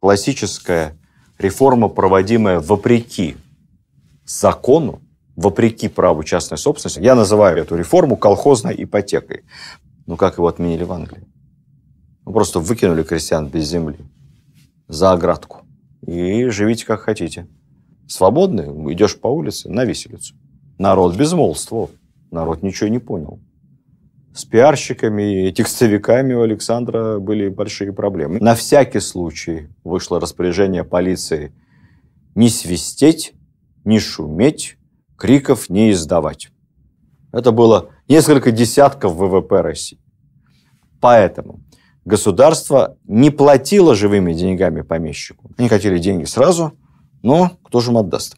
классическая реформа, проводимая вопреки закону, вопреки праву частной собственности. Я называю эту реформу колхозной ипотекой. Ну, как его отменили в Англии? Ну, просто выкинули крестьян без земли за оградку. И живите как хотите. Свободный, идешь по улице, на виселицу. Народ безмолвствовал. Народ ничего не понял. С пиарщиками и текстовиками у Александра были большие проблемы. На всякий случай вышло распоряжение полиции не свистеть, не шуметь, криков не издавать. Это было несколько десятков ВВП России. Поэтому государство не платило живыми деньгами помещику. Они хотели деньги сразу, но кто же им отдаст?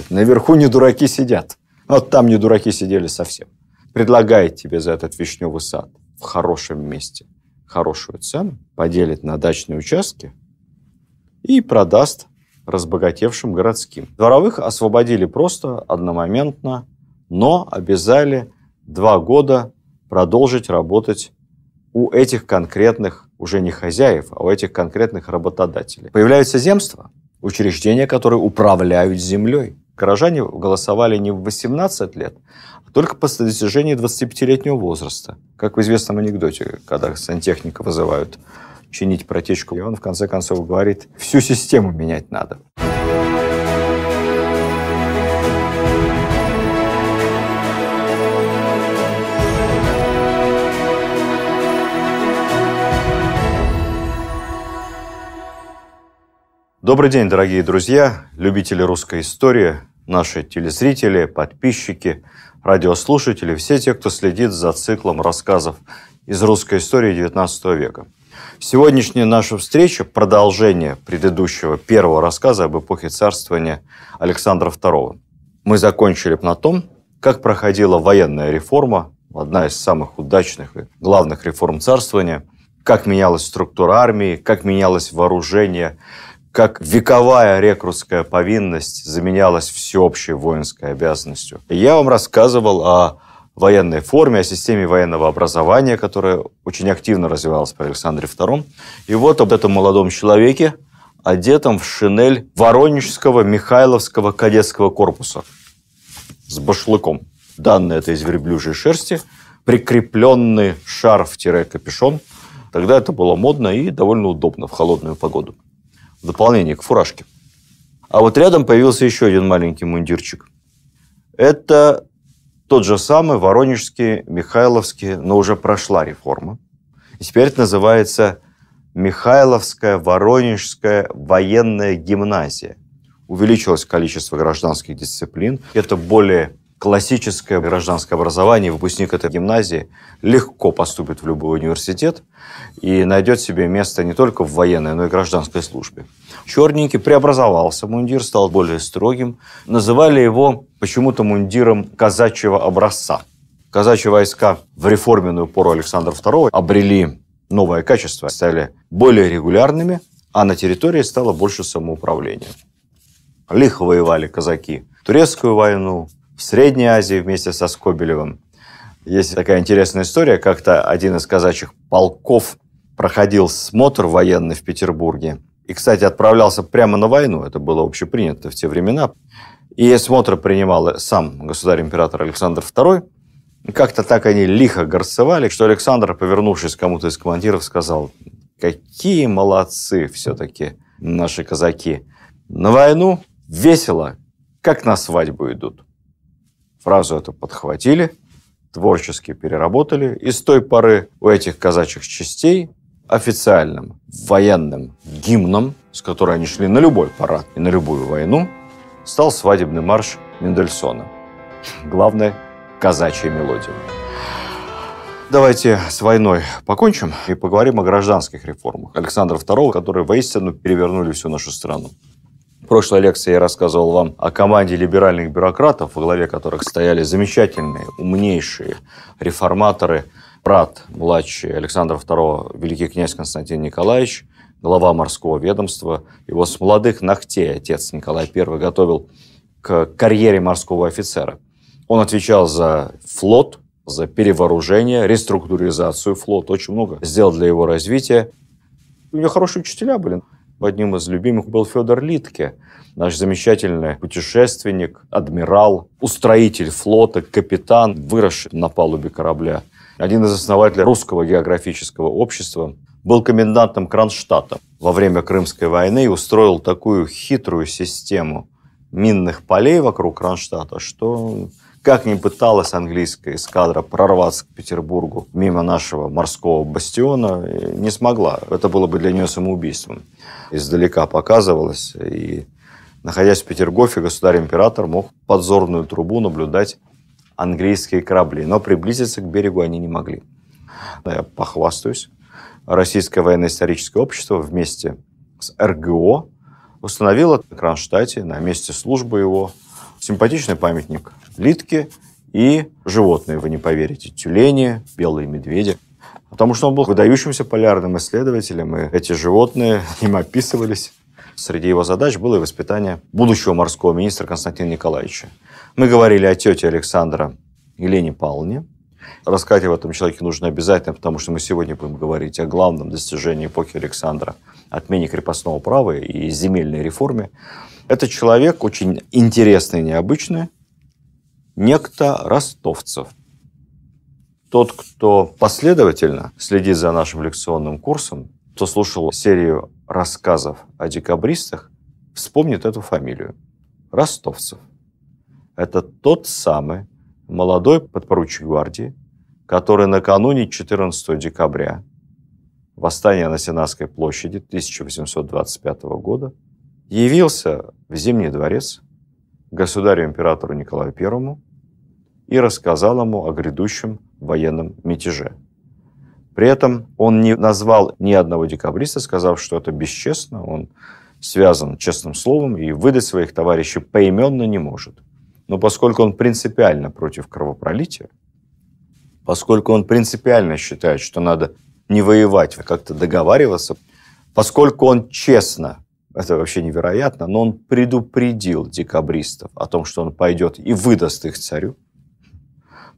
Наверху не дураки сидят. Вот там не дураки сидели совсем. Предлагает тебе за этот вишневый сад в хорошем месте хорошую цену, поделит на дачные участки и продаст разбогатевшим городским. Дворовых освободили просто одномоментно, но обязали 2 года продолжить работать у этих конкретных, уже не хозяев, а у этих конкретных работодателей. Появляются земства, учреждения, которые управляют землей. Горожане голосовали не в 18 лет, а только после достижения 25-летнего возраста. Как в известном анекдоте, когда сантехника вызывают чинить протечку, и он в конце концов говорит: всю систему менять надо. Добрый день, дорогие друзья, любители русской истории, наши телезрители, подписчики, радиослушатели, все те, кто следит за циклом рассказов из русской истории XIX века. Сегодняшняя наша встреча – продолжение предыдущего первого рассказа об эпохе царствования Александра II. Мы закончили на том, как проходила военная реформа, одна из самых удачных и главных реформ царствования, как менялась структура армии, как менялось вооружение, как вековая рекрутская повинность заменялась всеобщей воинской обязанностью. И я вам рассказывал о военной форме, о системе военного образования, которая очень активно развивалась при Александре II. И вот об этом молодом человеке, одетом в шинель Воронежского Михайловского кадетского корпуса с башлыком. Данное это из верблюжьей шерсти, прикрепленный шарф-капюшон. Тогда это было модно и довольно удобно в холодную погоду. В дополнение к фуражке. А вот рядом появился еще один маленький мундирчик. Это тот же самый Воронежский, Михайловский, но уже прошла реформа. И теперь это называется Михайловская Воронежская военная гимназия. Увеличилось количество гражданских дисциплин. Это более классическое гражданское образование. Выпускник этой гимназии легко поступит в любой университет и найдет себе место не только в военной, но и гражданской службе. Черненький преобразовался мундир, стал более строгим. Называли его почему-то мундиром казачьего образца. Казачьи войска в реформенную пору Александра II обрели новое качество, стали более регулярными, а на территории стало больше самоуправления. Лихо воевали казаки турецкую войну, в Средней Азии вместе со Скобелевым. Есть такая интересная история. Как-то один из казачьих полков проходил смотр военный в Петербурге. И, кстати, отправлялся прямо на войну. Это было общепринято в те времена. И смотр принимал сам государь-император Александр II. И как-то так они лихо горцевали, что Александр, повернувшись к кому-то из командиров, сказал: какие молодцы все-таки наши казаки. На войну весело, как на свадьбу идут. Фразу эту подхватили, творчески переработали, и с той поры у этих казачьих частей официальным военным гимном, с которой они шли на любой парад и на любую войну, стал свадебный марш Мендельсона. Главная казачья мелодия. Давайте с войной покончим и поговорим о гражданских реформах Александра II, которые воистину перевернули всю нашу страну. В прошлой лекции я рассказывал вам о команде либеральных бюрократов, во главе которых стояли замечательные, умнейшие реформаторы. Брат младший Александра II, великий князь Константин Николаевич, глава морского ведомства. Его с молодых ногтей отец Николай I готовил к карьере морского офицера. Он отвечал за флот, за перевооружение, реструктуризацию флота. Очень много сделал для его развития. У него хорошие учителя были. Одним из любимых был Федор Литке, наш замечательный путешественник, адмирал, устроитель флота, капитан, выросший на палубе корабля. Один из основателей Русского географического общества, был комендантом Кронштадта во время Крымской войны и устроил такую хитрую систему минных полей вокруг Кронштадта, что как ни пыталась английская эскадра прорваться к Петербургу мимо нашего морского бастиона, не смогла. Это было бы для нее самоубийством. Издалека показывалось, и, находясь в Петергофе, государь-император мог в подзорную трубу наблюдать английские корабли, но приблизиться к берегу они не могли. Я похвастаюсь. Российское военно-историческое общество вместе с РГО установило в Кронштадте на месте службы его симпатичный памятник Литке и животные, вы не поверите, тюлени, белые медведи. Потому что он был выдающимся полярным исследователем, и эти животные им описывались. Среди его задач было и воспитание будущего морского министра Константина Николаевича. Мы говорили о тете Александра Елене Павловне. Рассказать об этом человеке нужно обязательно, потому что мы сегодня будем говорить о главном достижении эпохи Александра – отмене крепостного права и земельной реформе. Это человек очень интересный и необычный, некто Ростовцев. Тот, кто последовательно следит за нашим лекционным курсом, кто слушал серию рассказов о декабристах, вспомнит эту фамилию – Ростовцев. Это тот самый молодой подпоручик гвардии, который накануне 14 декабря восстания на Сенатской площади 1825 года явился в Зимний дворец государю-императору Николаю I и рассказал ему о грядущем военном мятеже. При этом он не назвал ни одного декабриста, сказав, что это бесчестно, он связан честным словом и выдать своих товарищей поименно не может. Но поскольку он принципиально против кровопролития, поскольку он принципиально считает, что надо не воевать, а как-то договариваться, поскольку он честно, это вообще невероятно, но он предупредил декабристов о том, что он пойдет и выдаст их царю,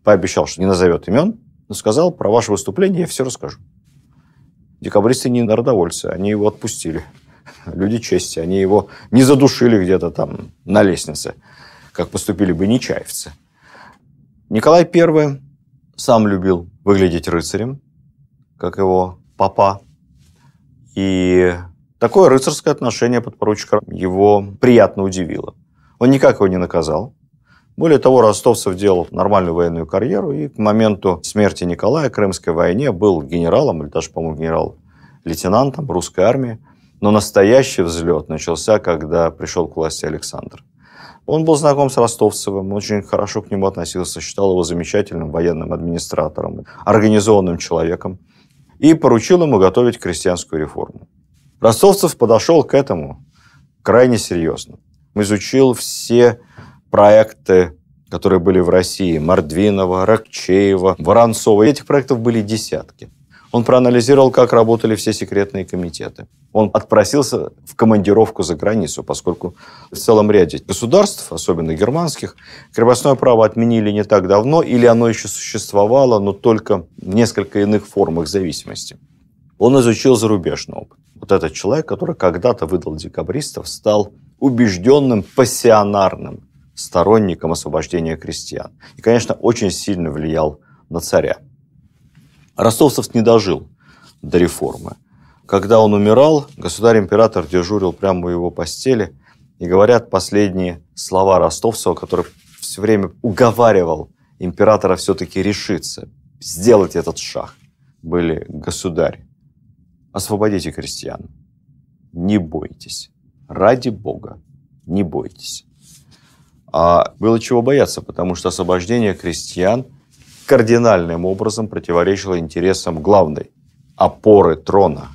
пообещал, что не назовет имен, но сказал: про ваше выступление я все расскажу. Декабристы не народовольцы, они его отпустили. Люди чести, они его не задушили где-то там на лестнице, как поступили бы нечаевцы. Николай I сам любил выглядеть рыцарем, как его папа. И такое рыцарское отношение подпоручика его приятно удивило. Он никак его не наказал. Более того, Ростовцев делал нормальную военную карьеру и к моменту смерти Николая в Крымской войне был генералом, или даже, по-моему, генерал-лейтенантом русской армии. Но настоящий взлет начался, когда пришел к власти Александр. Он был знаком с Ростовцевым, очень хорошо к нему относился, считал его замечательным военным администратором, организованным человеком и поручил ему готовить крестьянскую реформу. Ростовцев подошел к этому крайне серьезно. Изучил все проекты, которые были в России: Мордвинова, Рокчеева, Воронцова. Этих проектов были десятки. Он проанализировал, как работали все секретные комитеты. Он отпросился в командировку за границу, поскольку в целом ряде государств, особенно германских, крепостное право отменили не так давно, или оно еще существовало, но только в несколько иных формах зависимости. Он изучил зарубежный опыт. Вот этот человек, который когда-то выдал декабристов, стал убежденным, пассионарным сторонником освобождения крестьян. И, конечно, очень сильно влиял на царя. Ростовцев не дожил до реформы. Когда он умирал, государь-император дежурил прямо у его постели. И говорят последние слова Ростовцева, который все время уговаривал императора все-таки решиться, сделать этот шаг, были: государь, освободите крестьян. Не бойтесь. Ради Бога, не бойтесь. А было чего бояться, потому что освобождение крестьян кардинальным образом противоречило интересам главной опоры трона,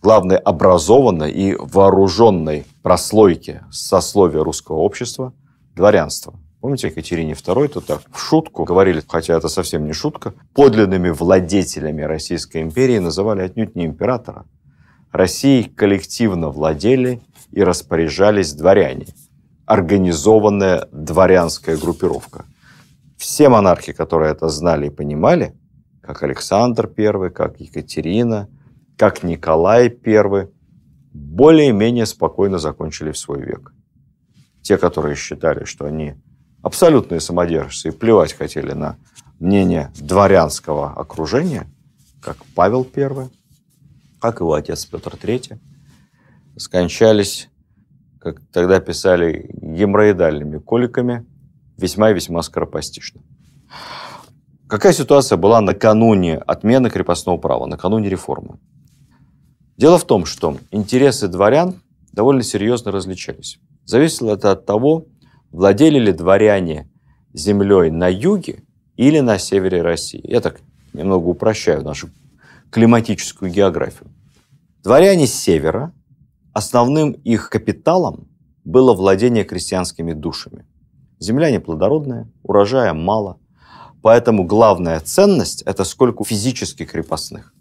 главной образованной и вооруженной прослойки сословия русского общества – дворянства. Помните, Екатерине II то так в шутку говорили, хотя это совсем не шутка, подлинными владетелями Российской империи называли отнюдь не императора. Россией коллективно владели и распоряжались дворяне, организованная дворянская группировка. Все монархи, которые это знали и понимали, как Александр I, как Екатерина, как Николай I, более-менее спокойно закончили в свой век. Те, которые считали, что они абсолютные самодержцы и плевать хотели на мнение дворянского окружения, как Павел I, как его отец Петр III, скончались, как тогда писали, геморроидальными коликами, весьма и весьма скоропостижно. Какая ситуация была накануне отмены крепостного права, накануне реформы? Дело в том, что интересы дворян довольно серьезно различались. Зависело это от того, владели ли дворяне землей на юге или на севере России. Я так немного упрощаю нашу климатическую географию. Дворяне с севера, основным их капиталом было владение крестьянскими душами. Земля неплодородная, урожая мало, поэтому главная ценность – это сколько физически крепостных.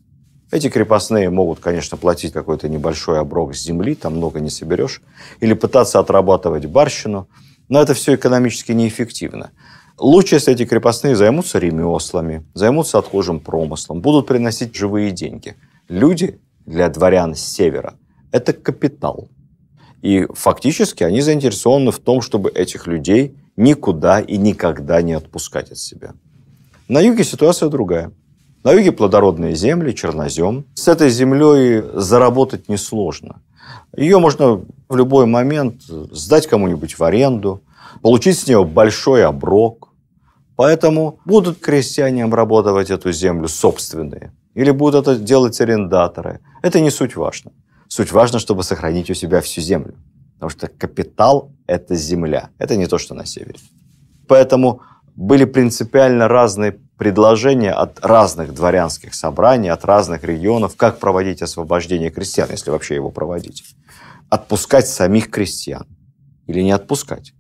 Эти крепостные могут, конечно, платить какой-то небольшой оброк с земли, там много не соберешь, или пытаться отрабатывать барщину, но это все экономически неэффективно. Лучше, если эти крепостные займутся ремеслами, займутся отхожим промыслом, будут приносить живые деньги. Люди для дворян с севера – это капитал. И фактически они заинтересованы в том, чтобы этих людей никуда и никогда не отпускать от себя. На юге ситуация другая. На юге плодородные земли, чернозем. С этой землей заработать несложно. Ее можно в любой момент сдать кому-нибудь в аренду, получить с нее большой оброк. Поэтому будут крестьяне обрабатывать эту землю собственные. Или будут это делать арендаторы. Это не суть важно. Суть важно, чтобы сохранить у себя всю землю. Потому что капитал – это земля. Это не то, что на севере. Поэтому были принципиально разные предложения от разных дворянских собраний, от разных регионов, как проводить освобождение крестьян, если вообще его проводить. Отпускать самих крестьян или не отпускать?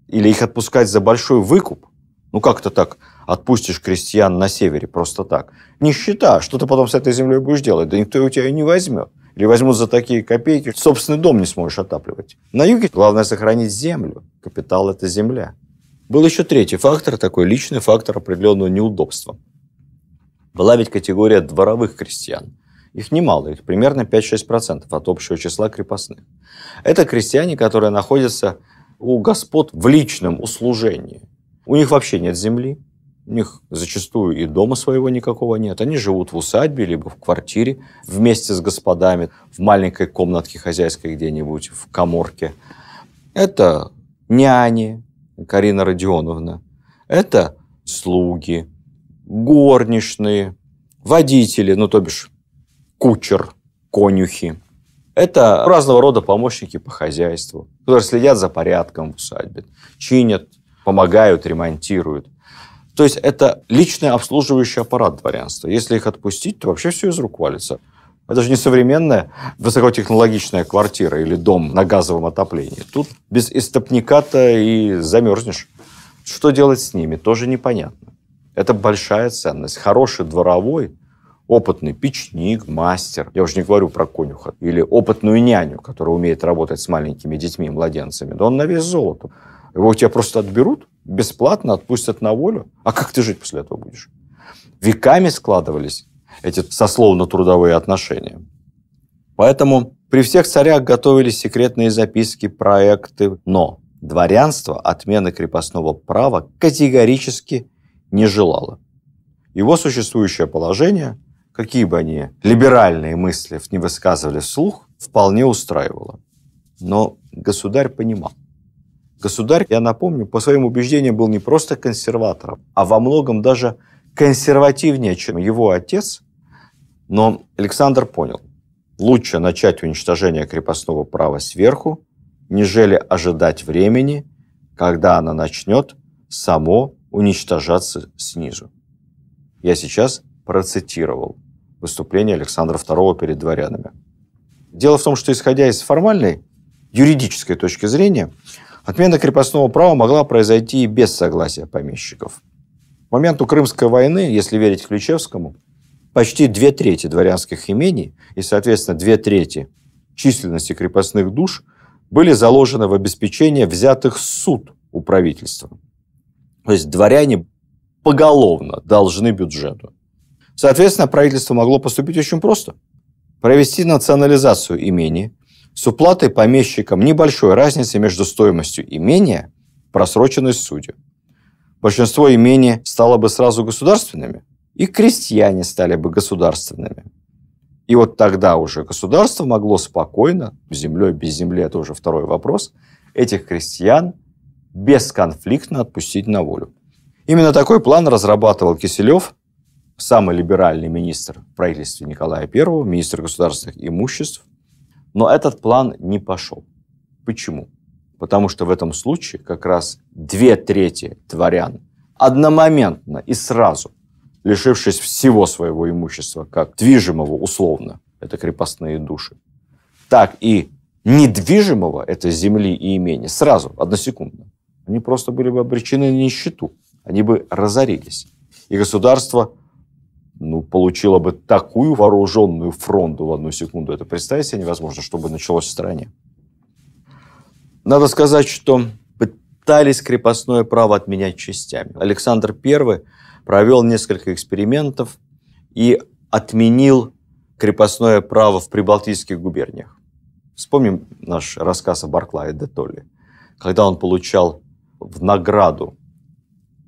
Или их отпускать за большой выкуп? Ну, как-то так отпустишь крестьян на севере просто так. Нищета, что ты потом с этой землей будешь делать? Да никто у тебя ее не возьмет. Или возьмут за такие копейки, собственный дом не сможешь отапливать. На юге главное сохранить землю. Капитал – это земля. Был еще третий фактор, такой личный фактор определенного неудобства. Была ведь категория дворовых крестьян. Их немало, их примерно 5-6% от общего числа крепостных. Это крестьяне, которые находятся у господ в личном услужении. У них вообще нет земли, у них зачастую и дома своего никакого нет. Они живут в усадьбе, либо в квартире вместе с господами, в маленькой комнатке хозяйской где-нибудь, в каморке. Это няни, Карина Родионовна. Это слуги, горничные, водители, ну, то бишь кучер, конюхи. Это разного рода помощники по хозяйству, которые следят за порядком в усадьбе, чинят, помогают, ремонтируют. То есть это личный обслуживающий аппарат дворянства. Если их отпустить, то вообще все из рук валится. Это же не современная высокотехнологичная квартира или дом на газовом отоплении. Тут без истопника-то и замерзнешь. Что делать с ними, тоже непонятно. Это большая ценность. Хороший дворовой, опытный печник, мастер, я уже не говорю про конюха, или опытную няню, которая умеет работать с маленькими детьми, младенцами, да он на вес золота. Его у тебя просто отберут, бесплатно отпустят на волю. А как ты жить после этого будешь? Веками складывались эти сословно-трудовые отношения. Поэтому при всех царях готовились секретные записки, проекты, но дворянство отмены крепостного права категорически не желало. Его существующее положение, какие бы они либеральные мысли не высказывали вслух, вполне устраивало. Но государь понимал. Государь, я напомню, по своим убеждениям был не просто консерватором, а во многом даже консервативнее, чем его отец. Но Александр понял, лучше начать уничтожение крепостного права сверху, нежели ожидать времени, когда оно начнет само уничтожаться снизу. Я сейчас процитировал выступление Александра II перед дворянами. Дело в том, что, исходя из формальной юридической точки зрения, отмена крепостного права могла произойти и без согласия помещиков. К моменту Крымской войны, если верить Ключевскому, почти 2/3 дворянских имений и, соответственно, 2/3 численности крепостных душ были заложены в обеспечение взятых в суд у правительства. То есть дворяне поголовно должны бюджету. Соответственно, правительство могло поступить очень просто. Провести национализацию имений, с уплатой помещикам небольшой разницы между стоимостью имения и просроченной судью. Большинство имений стало бы сразу государственными, и крестьяне стали бы государственными. И вот тогда уже государство могло спокойно, с землей, без земли, это уже второй вопрос, этих крестьян бесконфликтно отпустить на волю. Именно такой план разрабатывал Киселев, самый либеральный министр в правительстве Николая I, министр государственных имуществ. Но этот план не пошел. Почему? Потому что в этом случае как раз 2/3 дворян одномоментно и сразу, лишившись всего своего имущества, как движимого условно, это крепостные души, так и недвижимого, это земли и имения, сразу, односекундно, они просто были бы обречены на нищету, они бы разорились. И государство получило бы такую вооруженную фронту в одну секунду, это представить себе невозможно, что бы началось в стране. Надо сказать, что пытались крепостное право отменять частями. Александр I провел несколько экспериментов и отменил крепостное право в прибалтийских губерниях. Вспомним наш рассказ о Барклае де Толли, когда он получал в награду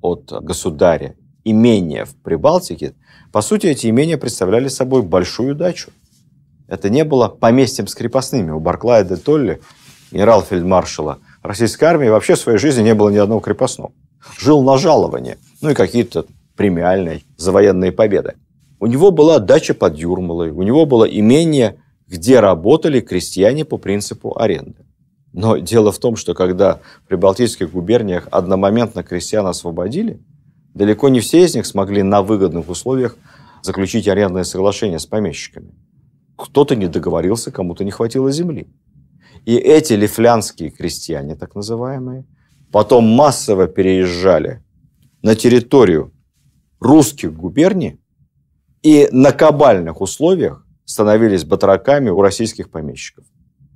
от государя имения в Прибалтике. По сути, эти имения представляли собой большую дачу. Это не было поместьем с крепостными. У Барклая де Толли, генерал-фельдмаршала российской армии, вообще в своей жизни не было ни одного крепостного. Жил на жалование, и какие-то премиальные за военные победы. У него была дача под Юрмалой, у него было имение, где работали крестьяне по принципу аренды. Но дело в том, что когда в прибалтийских губерниях одномоментно крестьян освободили, далеко не все из них смогли на выгодных условиях заключить арендное соглашение с помещиками. Кто-то не договорился, кому-то не хватило земли. И эти лифлянские крестьяне, так называемые, потом массово переезжали на территорию русских губерний и на кабальных условиях становились батраками у российских помещиков.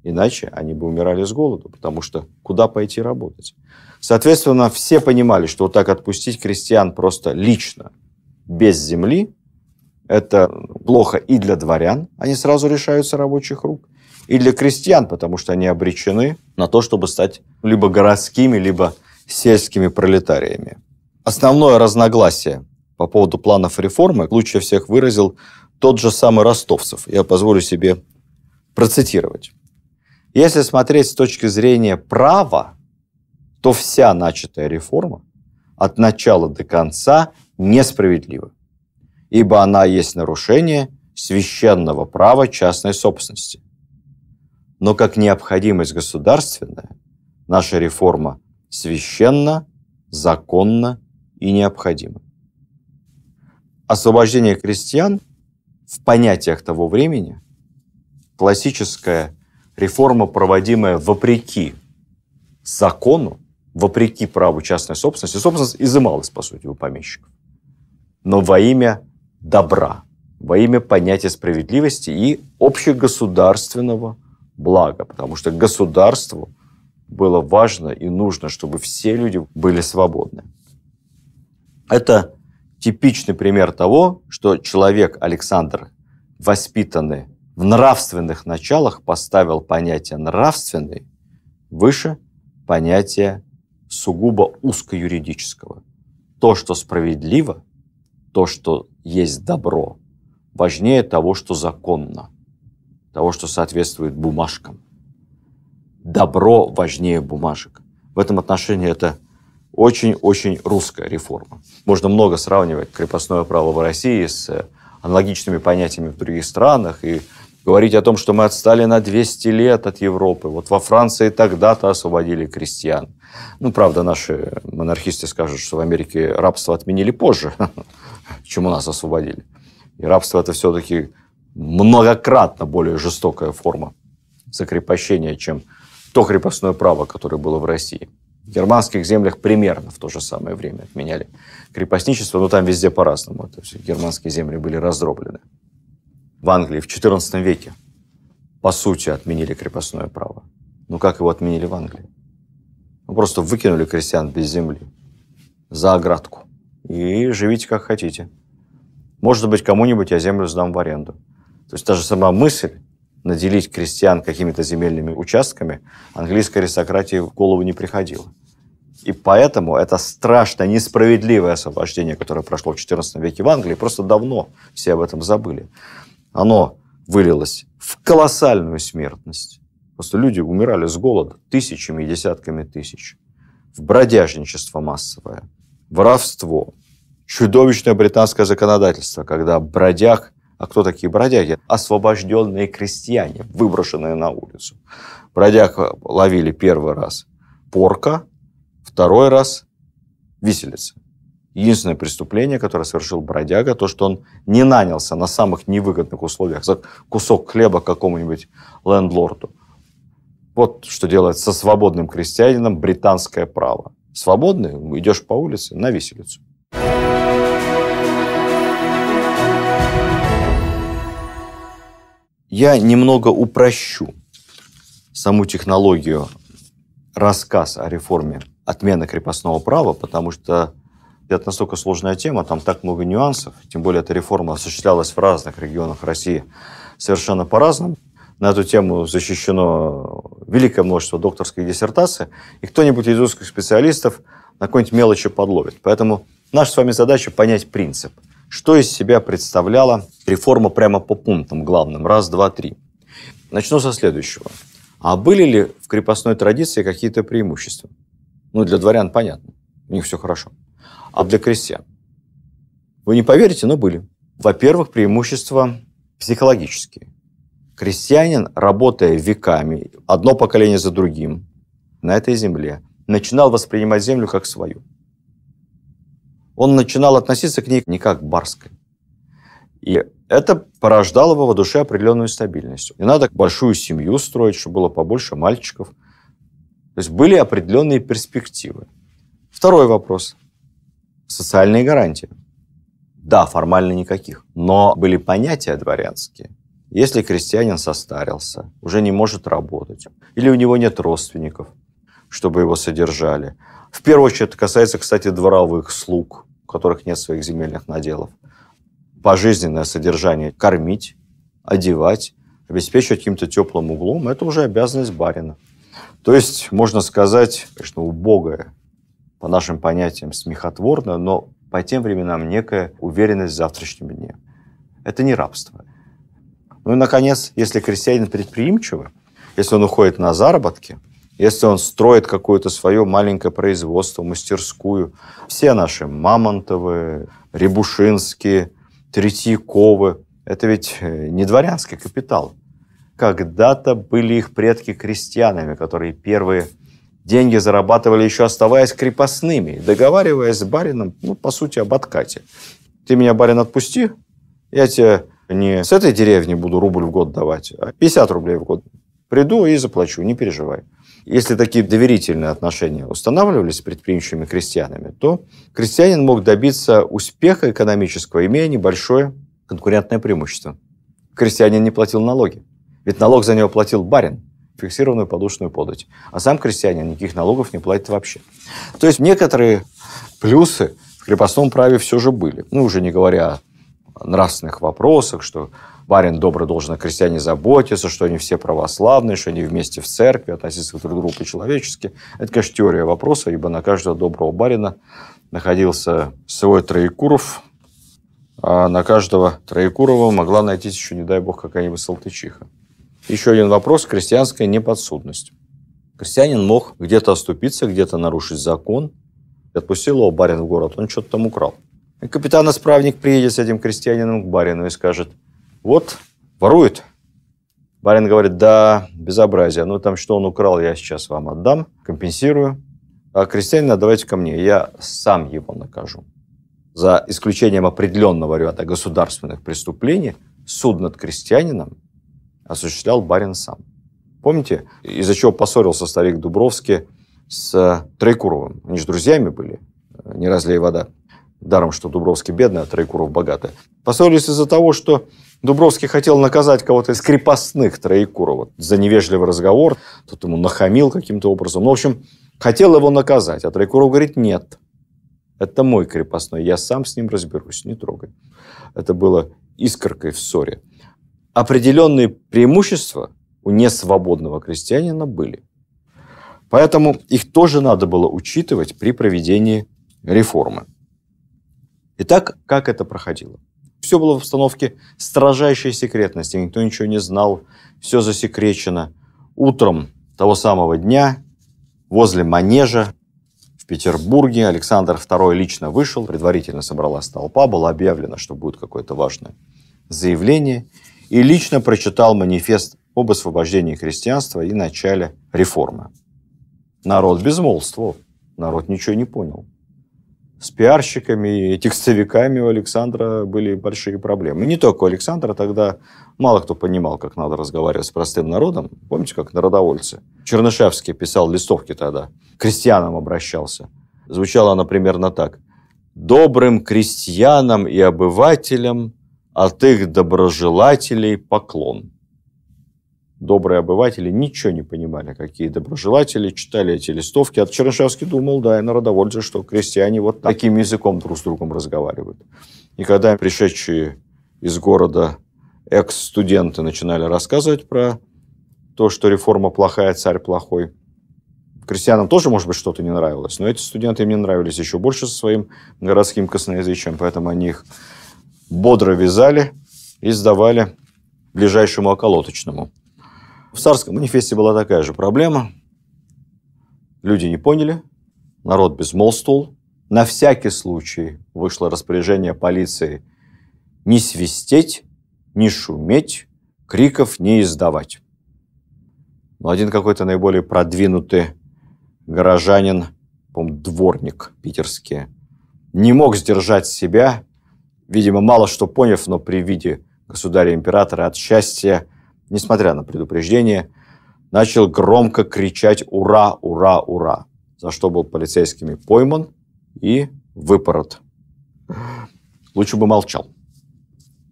Иначе они бы умирали с голоду, потому что куда пойти работать? Соответственно, все понимали, что вот так отпустить крестьян просто лично, без земли, это плохо и для дворян, они сразу лишаются рабочих рук, и для крестьян, потому что они обречены на то, чтобы стать либо городскими, либо сельскими пролетариями. Основное разногласие по поводу планов реформы лучше всех выразил тот же самый Ростовцев. Я позволю себе процитировать. Если смотреть с точки зрения права, то вся начатая реформа от начала до конца несправедлива, ибо она есть нарушение священного права частной собственности. Но как необходимость государственная, наша реформа священна, законна и необходима. Освобождение крестьян в понятиях того времени – классическая реформа, проводимая вопреки закону, вопреки праву частной собственности. Собственность изымалась, по сути, у помещиков. Но во имя добра, во имя понятия справедливости и общегосударственного блага. Потому что государству было важно и нужно, чтобы все люди были свободны. Это типичный пример того, что человек Александр, воспитанный в нравственных началах, поставил понятие нравственный выше понятия сугубо узкоюридического. То, что справедливо, то, что есть добро, важнее того, что законно, того, что соответствует бумажкам. Добро важнее бумажек. В этом отношении это очень-очень русская реформа. Можно много сравнивать крепостное право в России с аналогичными понятиями в других странах и говорить о том, что мы отстали на 200 лет от Европы. Вот во Франции тогда-то освободили крестьян. Правда, наши монархисты скажут, что в Америке рабство отменили позже, чем у нас освободили. И рабство – это все-таки многократно более жестокая форма закрепощения, чем то крепостное право, которое было в России. В германских землях примерно в то же самое время отменяли крепостничество, но там везде по-разному. То есть германские земли были раздроблены. В Англии в XIV веке, по сути, отменили крепостное право. Как его отменили в Англии? Просто выкинули крестьян без земли за оградку. И живите как хотите. Может быть, кому-нибудь я землю сдам в аренду. То есть та же сама мысль наделить крестьян какими-то земельными участками английской аристократии в голову не приходило. И поэтому это страшно несправедливое освобождение, которое прошло в XIV веке в Англии, просто давно все об этом забыли. Оно вылилось в колоссальную смертность. Просто люди умирали с голода тысячами и десятками тысяч. В бродяжничество массовое, воровство, чудовищное британское законодательство, когда бродяг, а кто такие бродяги? Освобожденные крестьяне, выброшенные на улицу. Бродяг ловили первый раз порка, второй раз виселица. Единственное преступление, которое совершил бродяга, то, что он не нанялся на самых невыгодных условиях за кусок хлеба какому-нибудь лендлорду. Вот что делает со свободным крестьянином британское право. Свободный, идешь по улице на виселицу. Я немного упрощу саму технологию рассказ о реформе отмены крепостного права, потому что это настолько сложная тема, там так много нюансов, тем более эта реформа осуществлялась в разных регионах России совершенно по-разному. На эту тему защищено великое множество докторских диссертаций, и кто-нибудь из узких специалистов на какой-нибудь мелочи подловит. Поэтому наша с вами задача понять принцип. Что из себя представляла реформа прямо по пунктам главным? Раз, два, три. Начну со следующего. А были ли в крепостной традиции какие-то преимущества? Ну, для дворян понятно, у них все хорошо. А для крестьян? Вы не поверите, но были. Во-первых, преимущества психологические. Крестьянин, работая веками, одно поколение за другим, на этой земле, начинал воспринимать землю как свою. Он начинал относиться к ней не как к барской. И это порождало в его душе определенную стабильность. Не надо большую семью строить, чтобы было побольше мальчиков. То есть были определенные перспективы. Второй вопрос. Социальные гарантии. Да, формально никаких, но были понятия дворянские. Если крестьянин состарился, уже не может работать, или у него нет родственников, чтобы его содержали. В первую очередь это касается, кстати, дворовых слуг, у которых нет своих земельных наделов. Пожизненное содержание кормить, одевать, обеспечивать каким-то теплым углом – это уже обязанность барина. То есть, можно сказать, конечно, убогое, по нашим понятиям, смехотворно, но по тем временам некая уверенность в завтрашнем дне. Это не рабство. Ну и, наконец, если крестьянин предприимчивый, если он уходит на заработки, если он строит какое-то свое маленькое производство, мастерскую, все наши Мамонтовы, Рябушинские, Третьяковы, это ведь не дворянский капитал. Когда-то были их предки крестьянами, которые первые деньги зарабатывали, еще оставаясь крепостными, договариваясь с барином, ну, по сути, об откате. Ты меня, барин, отпусти, я тебе не с этой деревни буду рубль в год давать, а 50 рублей в год. Приду и заплачу, не переживай. Если такие доверительные отношения устанавливались с предприимчивыми крестьянами, то крестьянин мог добиться успеха экономического, имея небольшое конкурентное преимущество. Крестьянин не платил налоги, ведь налог за него платил барин, фиксированную подушную подать. А сам крестьянин никаких налогов не платит вообще. То есть некоторые плюсы в крепостном праве все же были. Ну, уже не говоря о нравственных вопросах, что барин добрый должен о крестьяне заботиться, что они все православные, что они вместе в церкви, относятся друг к другу по-человечески. Это, конечно, теория вопроса, ибо на каждого доброго барина находился свой Троекуров, а на каждого Троекурова могла найтись еще, не дай бог, какая-нибудь Салтычиха. Еще один вопрос – крестьянская неподсудность. Крестьянин мог где-то оступиться, где-то нарушить закон. Отпустил его барин в город, он что-то там украл. И капитан-исправник приедет с этим крестьянином к барину и скажет: вот, ворует. Барин говорит: да, безобразие. Ну, там что он украл, я сейчас вам отдам, компенсирую. А крестьянина давайте ко мне, я сам его накажу. За исключением определенного ряда государственных преступлений суд над крестьянином осуществлял барин сам. Помните, из-за чего поссорился старик Дубровский с Троекуровым? Они же друзьями были, не разлей вода. Даром, что Дубровский бедный, а Троекуров богатый. Поссорились из-за того, что Дубровский хотел наказать кого-то из крепостных Троекурова за невежливый разговор. Тот ему нахамил каким-то образом. Ну, в общем, хотел его наказать. А Троекуров говорит: нет, это мой крепостной, я сам с ним разберусь, не трогай. Это было искоркой в ссоре. определенные преимущества у несвободного крестьянина были. Поэтому их тоже надо было учитывать при проведении реформы. Итак, как это проходило? Все было в обстановке строжайшей секретности, никто ничего не знал, все засекречено. Утром того самого дня возле манежа в Петербурге Александр II лично вышел, предварительно собралась толпа, было объявлено, что будет какое-то важное заявление, и лично прочитал манифест об освобождении крестьянства и начале реформы. Народ безмолвствовал, народ ничего не понял. С пиарщиками и текстовиками у Александра были большие проблемы. И не только у Александра, тогда мало кто понимал, как надо разговаривать с простым народом. Помните, как народовольцы? Чернышевский писал листовки тогда, к крестьянам обращался. Звучало оно примерно так. «Добрым крестьянам и обывателям от их доброжелателей поклон». Добрые обыватели ничего не понимали, какие доброжелатели, читали эти листовки. А Чернышевский думал, да, и народовольцы, что крестьяне вот таким языком друг с другом разговаривают. И когда пришедшие из города экс-студенты начинали рассказывать про то, что реформа плохая, царь плохой, крестьянам тоже, может быть, что-то не нравилось, но эти студенты им не нравились еще больше со своим городским косноязычием, поэтому они их бодро вязали и сдавали ближайшему околоточному. В царском манифесте была такая же проблема. Люди не поняли, народ безмолвствовал. На всякий случай вышло распоряжение полиции не свистеть, не шуметь, криков не издавать. Но один какой-то наиболее продвинутый горожанин, по-моему, дворник питерский, не мог сдержать себя, видимо, мало что поняв, но при виде государя-императора от счастья, несмотря на предупреждение, начал громко кричать «Ура! Ура! Ура!», за что был полицейскими пойман и выпорот. Лучше бы молчал.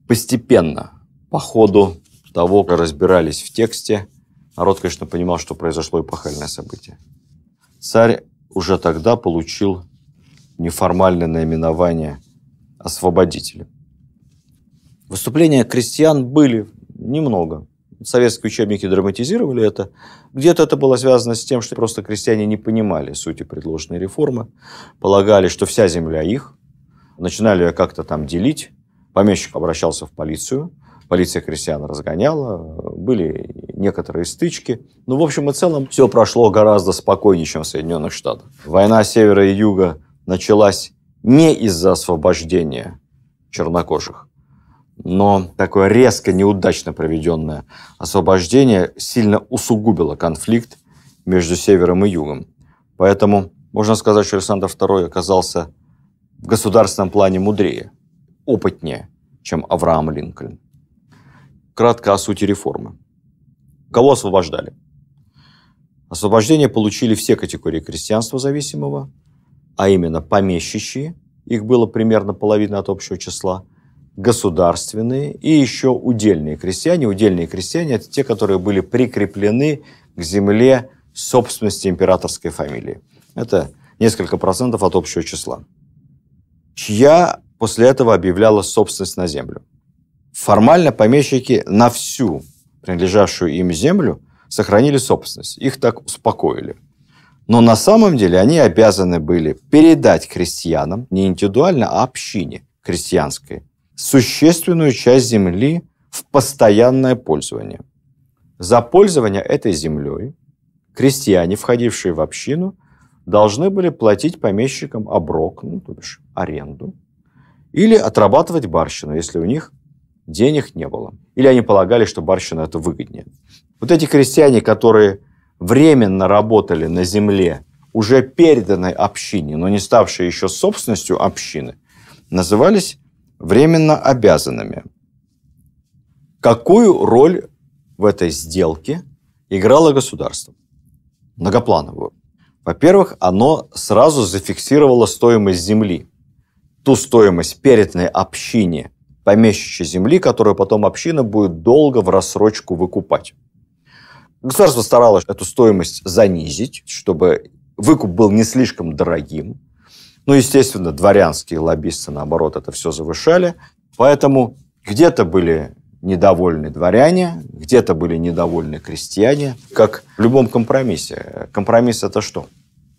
Постепенно, по ходу того, как разбирались в тексте, народ, конечно, понимал, что произошло эпохальное событие. Царь уже тогда получил неформальное наименование освободителя. Выступления крестьян были немного. Советские учебники драматизировали это. Где-то это было связано с тем, что просто крестьяне не понимали сути предложенной реформы, полагали, что вся земля их, начинали ее как-то там делить. Помещик обращался в полицию, полиция крестьян разгоняла, были некоторые стычки. Но в общем и целом все прошло гораздо спокойнее, чем в Соединенных Штатах. Война севера и юга началась не из-за освобождения чернокожих, но такое резко, неудачно проведенное освобождение сильно усугубило конфликт между севером и югом. Поэтому можно сказать, что Александр II оказался в государственном плане мудрее, опытнее, чем Авраам Линкольн. Кратко о сути реформы. Кого освобождали? Освобождение получили все категории крестьянства зависимого, а именно помещичьи, их было примерно половина от общего числа, государственные и еще удельные крестьяне. Удельные крестьяне – это те, которые были прикреплены к земле собственности императорской фамилии. Это несколько процентов от общего числа. Чья после этого объявляла собственность на землю. Формально помещики на всю принадлежавшую им землю сохранили собственность. Их так успокоили. Но на самом деле они обязаны были передать крестьянам, не индивидуально, а общине крестьянской, существенную часть земли в постоянное пользование. За пользование этой землей крестьяне, входившие в общину, должны были платить помещикам оброк, то бишь аренду, или отрабатывать барщину, если у них денег не было. Или они полагали, что барщина это выгоднее. Вот эти крестьяне, которые временно работали на земле, уже переданной общине, но не ставшей еще собственностью общины, назывались временно обязанными. Какую роль в этой сделке играло государство? Многоплановую. Во-первых, оно сразу зафиксировало стоимость земли. Ту стоимость переданной общине помещичьей земли, которую потом община будет долго в рассрочку выкупать. Государство старалось эту стоимость занизить, чтобы выкуп был не слишком дорогим. Ну, естественно, дворянские лоббисты, наоборот, это все завышали. Поэтому где-то были недовольны дворяне, где-то были недовольны крестьяне, как в любом компромиссе. Компромисс – это что?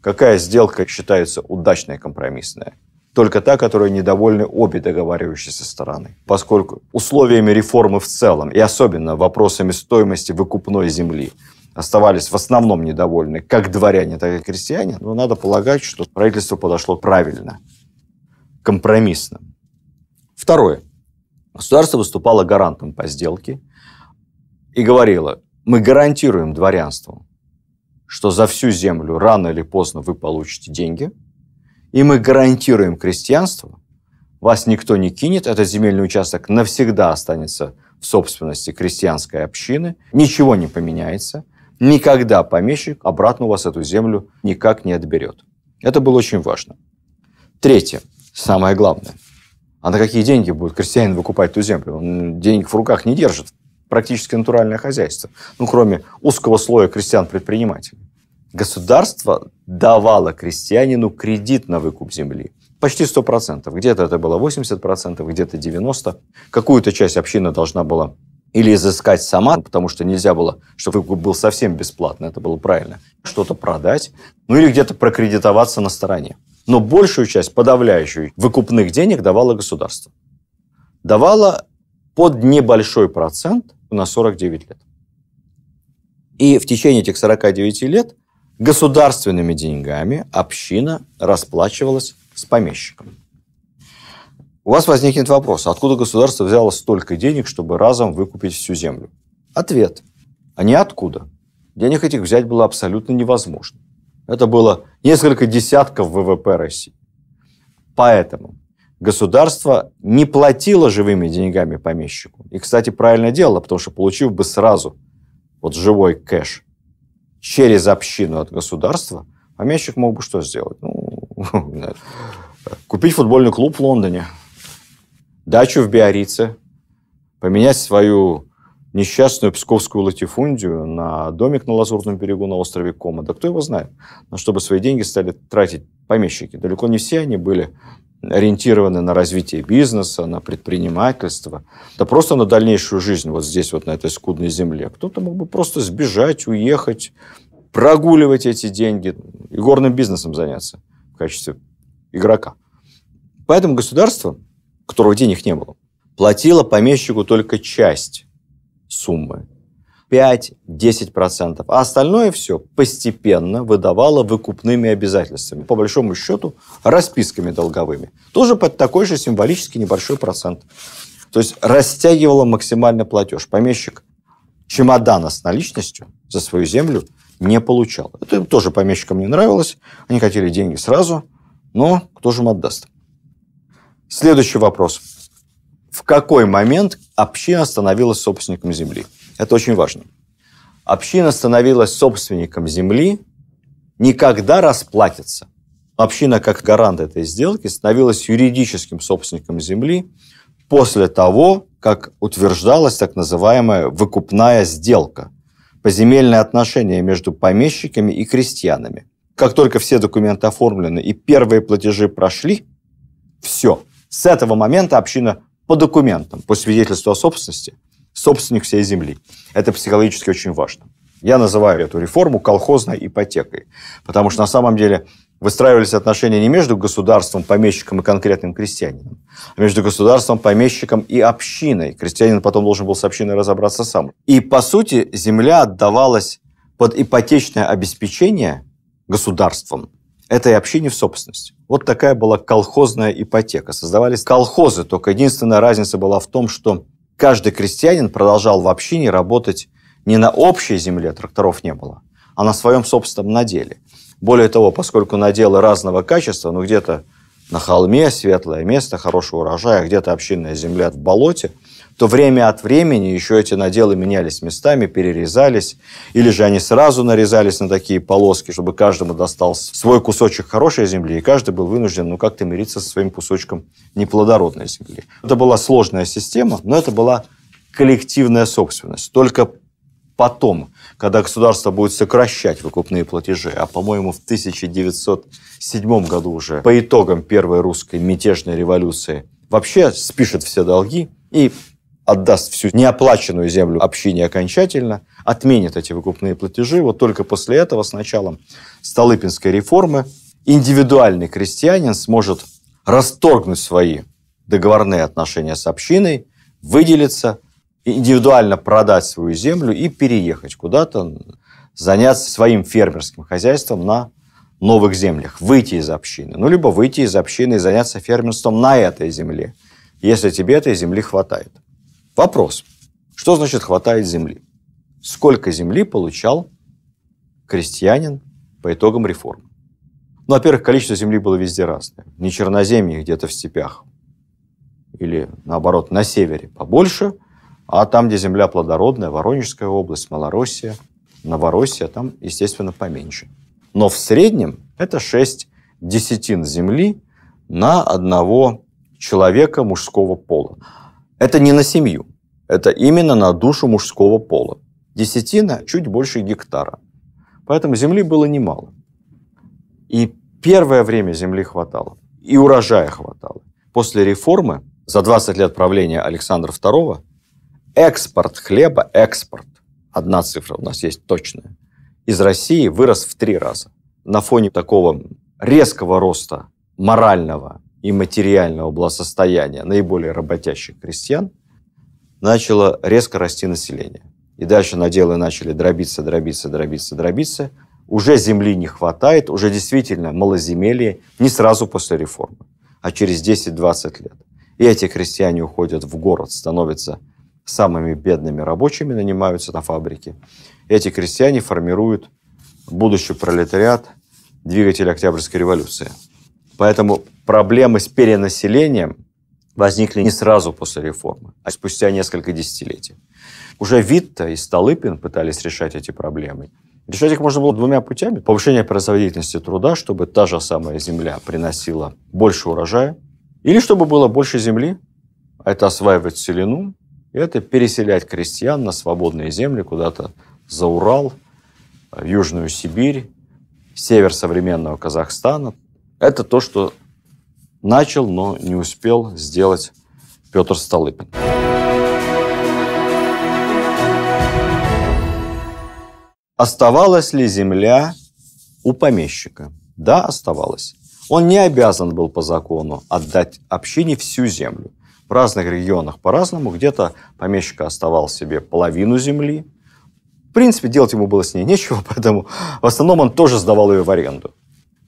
Какая сделка считается удачной компромиссной? Только та, которой недовольны обе договаривающиеся стороны. Поскольку условиями реформы в целом, и особенно вопросами стоимости выкупной земли, оставались в основном недовольны как дворяне, так и крестьяне, но надо полагать, что правительство подошло правильно, компромиссно. Второе. Государство выступало гарантом по сделке и говорило: мы гарантируем дворянству, что за всю землю рано или поздно вы получите деньги, и мы гарантируем крестьянству, вас никто не кинет, этот земельный участок навсегда останется в собственности крестьянской общины, ничего не поменяется, никогда помещик обратно у вас эту землю никак не отберет. Это было очень важно. Третье, самое главное. А на какие деньги будет крестьянин выкупать ту землю? Он денег в руках не держит. Практически натуральное хозяйство. Ну, кроме узкого слоя крестьян-предпринимателей. Государство давало крестьянину кредит на выкуп земли. Почти 100%. Где-то это было 80%, где-то 90%. Какую-то часть община должна была или изыскать сама, потому что нельзя было, чтобы выкуп был совсем бесплатный, это было правильно, что-то продать, ну или где-то прокредитоваться на стороне. Но большую часть, подавляющую, выкупных денег давало государство. Давало под небольшой процент на 49 лет. И в течение этих 49 лет государственными деньгами община расплачивалась с помещиком. У вас возникнет вопрос: откуда государство взяло столько денег, чтобы разом выкупить всю землю? Ответ: а ниоткуда. Денег этих взять было абсолютно невозможно. Это было несколько десятков ВВП России. Поэтому государство не платило живыми деньгами помещику. И, кстати, правильно делало, потому что, получив бы сразу вот живой кэш через общину от государства, помещик мог бы что сделать? Купить футбольный клуб в Лондоне, дачу в Биаррице, поменять свою несчастную псковскую латифундию на домик на Лазурном берегу на острове Кома. Да кто его знает? Но чтобы свои деньги стали тратить помещики. Далеко не все они были ориентированы на развитие бизнеса, на предпринимательство, да просто на дальнейшую жизнь вот здесь, вот на этой скудной земле. Кто-то мог бы просто сбежать, уехать, прогуливать эти деньги и горным бизнесом заняться в качестве игрока. Поэтому государство, у которого денег не было, платило помещику только часть суммы. 5-10%. А остальное все постепенно выдавало выкупными обязательствами. По большому счету, расписками долговыми. Тоже под такой же символический небольшой процент. То есть растягивало максимально платеж. Помещик чемодана с наличностью за свою землю не получал. Это тоже помещикам не нравилось. Они хотели деньги сразу, но кто же им отдаст? Следующий вопрос. В какой момент община становилась собственником земли? Это очень важно. Община становилась собственником земли не когда расплатится. Община, как гарант этой сделки, становилась юридическим собственником земли после того, как утверждалась так называемая выкупная сделка, поземельные отношения между помещиками и крестьянами. Как только все документы оформлены и первые платежи прошли, все. С этого момента община по документам, по свидетельству о собственности, собственник всей земли. Это психологически очень важно. Я называю эту реформу колхозной ипотекой, потому что на самом деле выстраивались отношения не между государством, помещиком и конкретным крестьянином, а между государством, помещиком и общиной. Крестьянин потом должен был с общиной разобраться сам. И, по сути, земля отдавалась под ипотечное обеспечение государством этой общине в собственность. Вот такая была колхозная ипотека. Создавались колхозы, только единственная разница была в том, что каждый крестьянин продолжал в общине работать не на общей земле, тракторов не было, а на своем собственном наделе. Более того, поскольку наделы разного качества, ну где-то на холме светлое место, хороший урожай, а где-то общинная земля в болоте, то время от времени еще эти наделы менялись местами, перерезались, или же они сразу нарезались на такие полоски, чтобы каждому достался свой кусочек хорошей земли, и каждый был вынужден как-то мириться со своим кусочком неплодородной земли. Это была сложная система, но это была коллективная собственность. Только потом, когда государство будет сокращать выкупные платежи, а, по-моему, в 1907 году уже, по итогам Первой русской мятежной революции, вообще спишет все долги и отдаст всю неоплаченную землю общине окончательно, отменит эти выкупные платежи. Вот только после этого, с началом Столыпинской реформы, индивидуальный крестьянин сможет расторгнуть свои договорные отношения с общиной, выделиться, индивидуально продать свою землю и переехать куда-то, заняться своим фермерским хозяйством на новых землях, выйти из общины. Ну, либо выйти из общины и заняться фермерством на этой земле, если тебе этой земли хватает. Вопрос. Что значит хватает земли? Сколько земли получал крестьянин по итогам реформы? Ну, во-первых, количество земли было везде разное. Не черноземье где-то в степях. Или, наоборот, на севере побольше, а там, где земля плодородная, Воронежская область, Малороссия, Новороссия, там, естественно, поменьше. Но в среднем это 6 десятин земли на одного человека мужского пола. Это не на семью, это именно на душу мужского пола. Десятина чуть больше гектара. Поэтому земли было немало. И первое время земли хватало, и урожая хватало. После реформы, за 20 лет правления Александра II, экспорт хлеба, одна цифра у нас есть точная, из России вырос в 3 раза. На фоне такого резкого роста морального и материального благосостояния наиболее работящих крестьян начало резко расти население. И дальше наделы начали дробиться. Уже земли не хватает, уже действительно малоземелье не сразу после реформы, а через 10-20 лет. И эти крестьяне уходят в город, становятся самыми бедными рабочими, нанимаются на фабрике. Эти крестьяне формируют будущий пролетариат, двигатель Октябрьской революции. Поэтому проблемы с перенаселением возникли не сразу после реформы, а спустя несколько десятилетий. Уже Витте и Столыпин пытались решать эти проблемы. Решать их можно было 2 путями. Повышение производительности труда, чтобы та же самая земля приносила больше урожая, или чтобы было больше земли, это осваивать целину, и это переселять крестьян на свободные земли куда-то за Урал, в Южную Сибирь, север современного Казахстана. Это то, что начал, но не успел сделать Петр Столыпин. Оставалась ли земля у помещика? Да, оставалась. Он не обязан был по закону отдать общине всю землю. В разных регионах по-разному. Где-то помещик оставал себе половину земли. В принципе, делать ему было с ней нечего, поэтому в основном он тоже сдавал ее в аренду.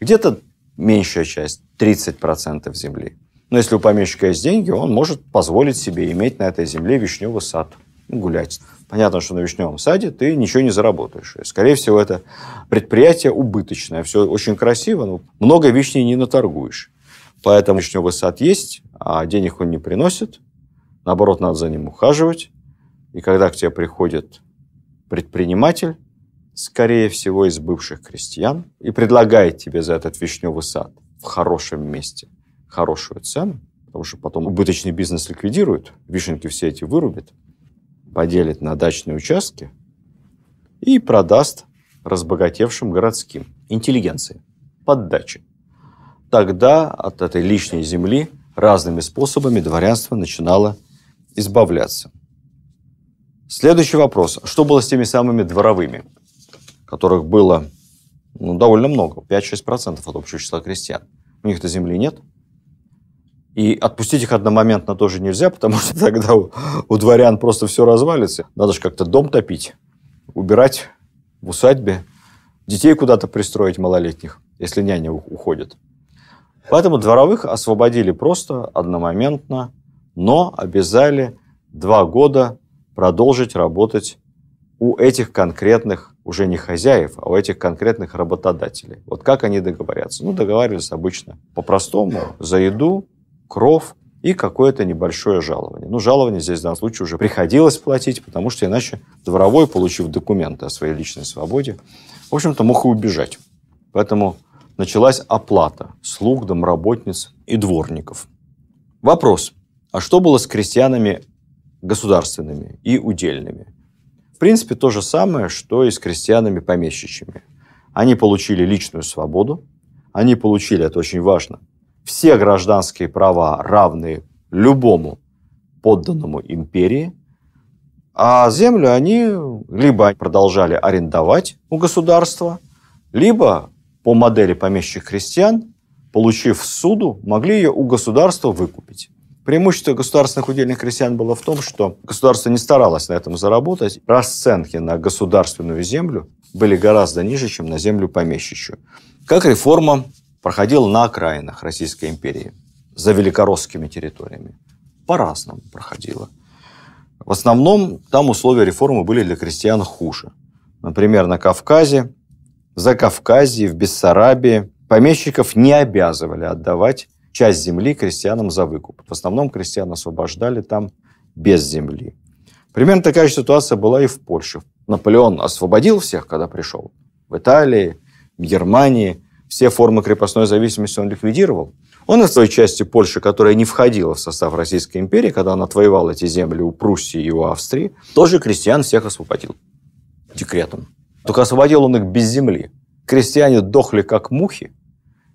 Где-то меньшая часть, 30% земли. Но если у помещика есть деньги, он может позволить себе иметь на этой земле вишневый сад, гулять. Понятно, что на вишневом саде ты ничего не заработаешь. Скорее всего, это предприятие убыточное. Все очень красиво, но много вишни не наторгуешь. Поэтому вишневый сад есть, а денег он не приносит. Наоборот, надо за ним ухаживать. И когда к тебе приходит предприниматель, скорее всего, из бывших крестьян, и предлагает тебе за этот вишневый сад в хорошем месте хорошую цену, потому что потом убыточный бизнес ликвидируют, вишенки все эти вырубят, поделит на дачные участки и продаст разбогатевшим городским интеллигенции под дачи. Тогда от этой лишней земли разными способами дворянство начинало избавляться. Следующий вопрос. Что было с теми самыми дворовыми, которых было довольно много, 5-6% от общего числа крестьян? У них-то земли нет. И отпустить их одномоментно тоже нельзя, потому что тогда у дворян просто все развалится. Надо же как-то дом топить, убирать в усадьбе, детей куда-то пристроить малолетних, если няня уходит. Поэтому дворовых освободили просто одномоментно, но обязали 2 года продолжить работать у этих конкретных, уже не хозяев, а у этих конкретных работодателей. Вот как они договорятся? Договаривались обычно по-простому, за еду, кров и какое-то небольшое жалование. Жалование здесь в данном случае уже приходилось платить, потому что иначе дворовой, получив документы о своей личной свободе, в общем-то, мог и убежать. Поэтому началась оплата слуг, домработниц и дворников. Вопрос. А что было с крестьянами государственными и удельными? В принципе, то же самое, что и с крестьянами помещичьими. Они получили личную свободу, они получили, это очень важно, все гражданские права, равные любому подданному империи, а землю они либо продолжали арендовать у государства, либо по модели помещичьих крестьян, получив суду, могли ее у государства выкупить. Преимущество государственных удельных крестьян было в том, что государство не старалось на этом заработать. Расценки на государственную землю были гораздо ниже, чем на землю помещичью. Как реформа проходила на окраинах Российской империи, за великоросскими территориями? По-разному проходила. В основном там условия реформы были для крестьян хуже. Например, на Кавказе, в Закавказье, в Бессарабии помещиков не обязывали отдавать часть земли крестьянам за выкуп. В основном крестьян освобождали там без земли. Примерно такая же ситуация была и в Польше. Наполеон освободил всех, когда пришел. В Италии, в Германии. Все формы крепостной зависимости он ликвидировал. Он и в той части Польши, которая не входила в состав Российской империи, когда он отвоевал эти земли у Пруссии и у Австрии, тоже крестьян всех освободил декретом. Только освободил он их без земли. Крестьяне дохли как мухи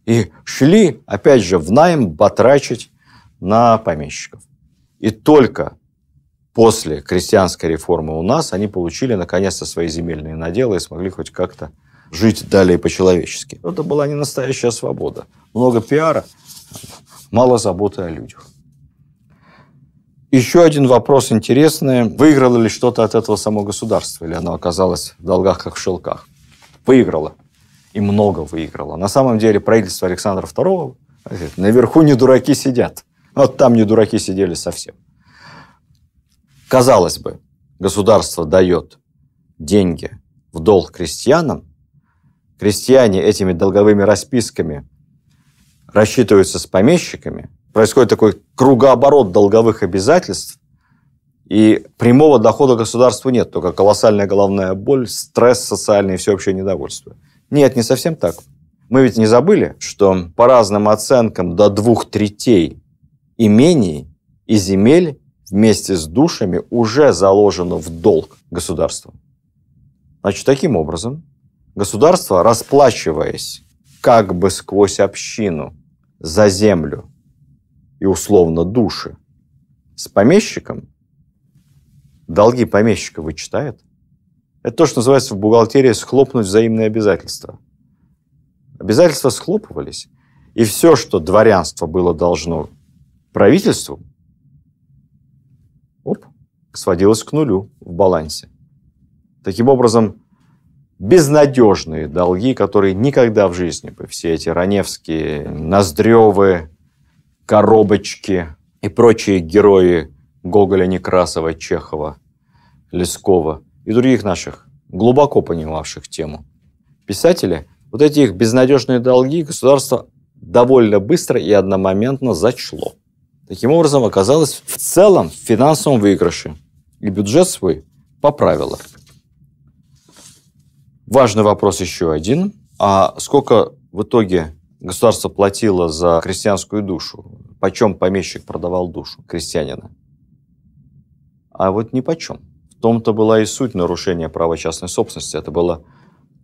и шли, опять же, в найм батрачить на помещиков. И только после крестьянской реформы у нас они получили, наконец-то, свои земельные наделы и смогли хоть как-то жить далее по-человечески. Это была не настоящая свобода. Много пиара, мало заботы о людях. Еще один вопрос интересный. Выиграло ли что-то от этого само государство? Или оно оказалось в долгах, как в шелках? Выиграло. И много выиграло. На самом деле правительство Александра II, наверху не дураки сидят. Вот там не дураки сидели совсем. Казалось бы, государство дает деньги в долг крестьянам, крестьяне этими долговыми расписками рассчитываются с помещиками, происходит такой кругооборот долговых обязательств, и прямого дохода государству нет, только колоссальная головная боль, стресс социальный и всеобщее недовольство. Нет, не совсем так. Мы ведь не забыли, что по разным оценкам до 2/3 имений и земель вместе с душами уже заложено в долг государству. Значит, таким образом, государство, расплачиваясь как бы сквозь общину за землю и условно души с помещиком, долги помещика вычитает. Это то, что называется в бухгалтерии схлопнуть взаимные обязательства. Обязательства схлопывались, и все, что дворянство было должно правительству, сводилось к нулю в балансе. Таким образом, безнадежные долги, которые никогда в жизни бы все эти Раневские, Ноздревы, Коробочки и прочие герои Гоголя, Некрасова, Чехова, Лескова и других наших, глубоко понимавших тему писателей, вот эти их безнадежные долги государство довольно быстро и одномоментно зачло. Таким образом, оказалось в целом в финансовом выигрыше. И бюджет свой поправило. Важный вопрос еще один. А сколько в итоге государство платило за крестьянскую душу? Почем помещик продавал душу крестьянина? А вот ни почем. В том-то была и суть нарушения права частной собственности. Это было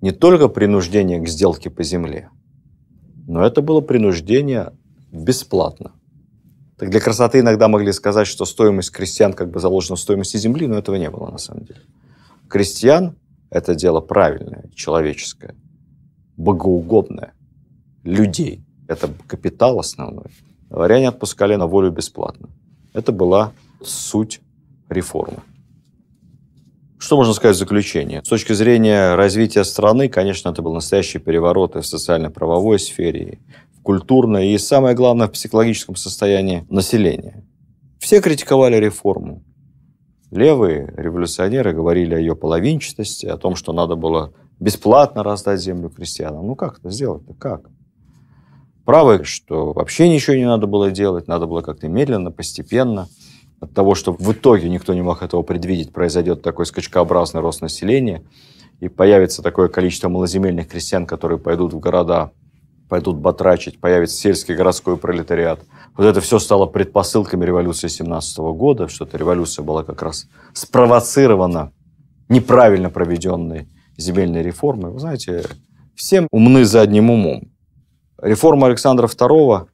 не только принуждение к сделке по земле, но это было принуждение бесплатно. Так для красоты иногда могли сказать, что стоимость крестьян как бы заложена в стоимости земли, но этого не было на самом деле. Крестьян – это дело правильное, человеческое, богоугодное. Людей – это капитал основной. Дворяне отпускали на волю бесплатно. Это была суть реформы. Что можно сказать в заключение? С точки зрения развития страны, конечно, это был настоящий переворот и в социально-правовой сфере, в культурной и, самое главное, в психологическом состоянии населения. Все критиковали реформу. Левые революционеры говорили о ее половинчатости, о том, что надо было бесплатно раздать землю крестьянам. Ну как это сделать-то? Как? Правые, что вообще ничего не надо было делать, надо было как-то медленно, постепенно. От того, что в итоге никто не мог этого предвидеть, произойдет такой скачкообразный рост населения, и появится такое количество малоземельных крестьян, которые пойдут в города, пойдут батрачить, появится сельский городской пролетариат. Вот это все стало предпосылками революции 17 года, что эта революция была как раз спровоцирована неправильно проведенной земельной реформой. Вы знаете, всем умны задним умом. Реформа Александра II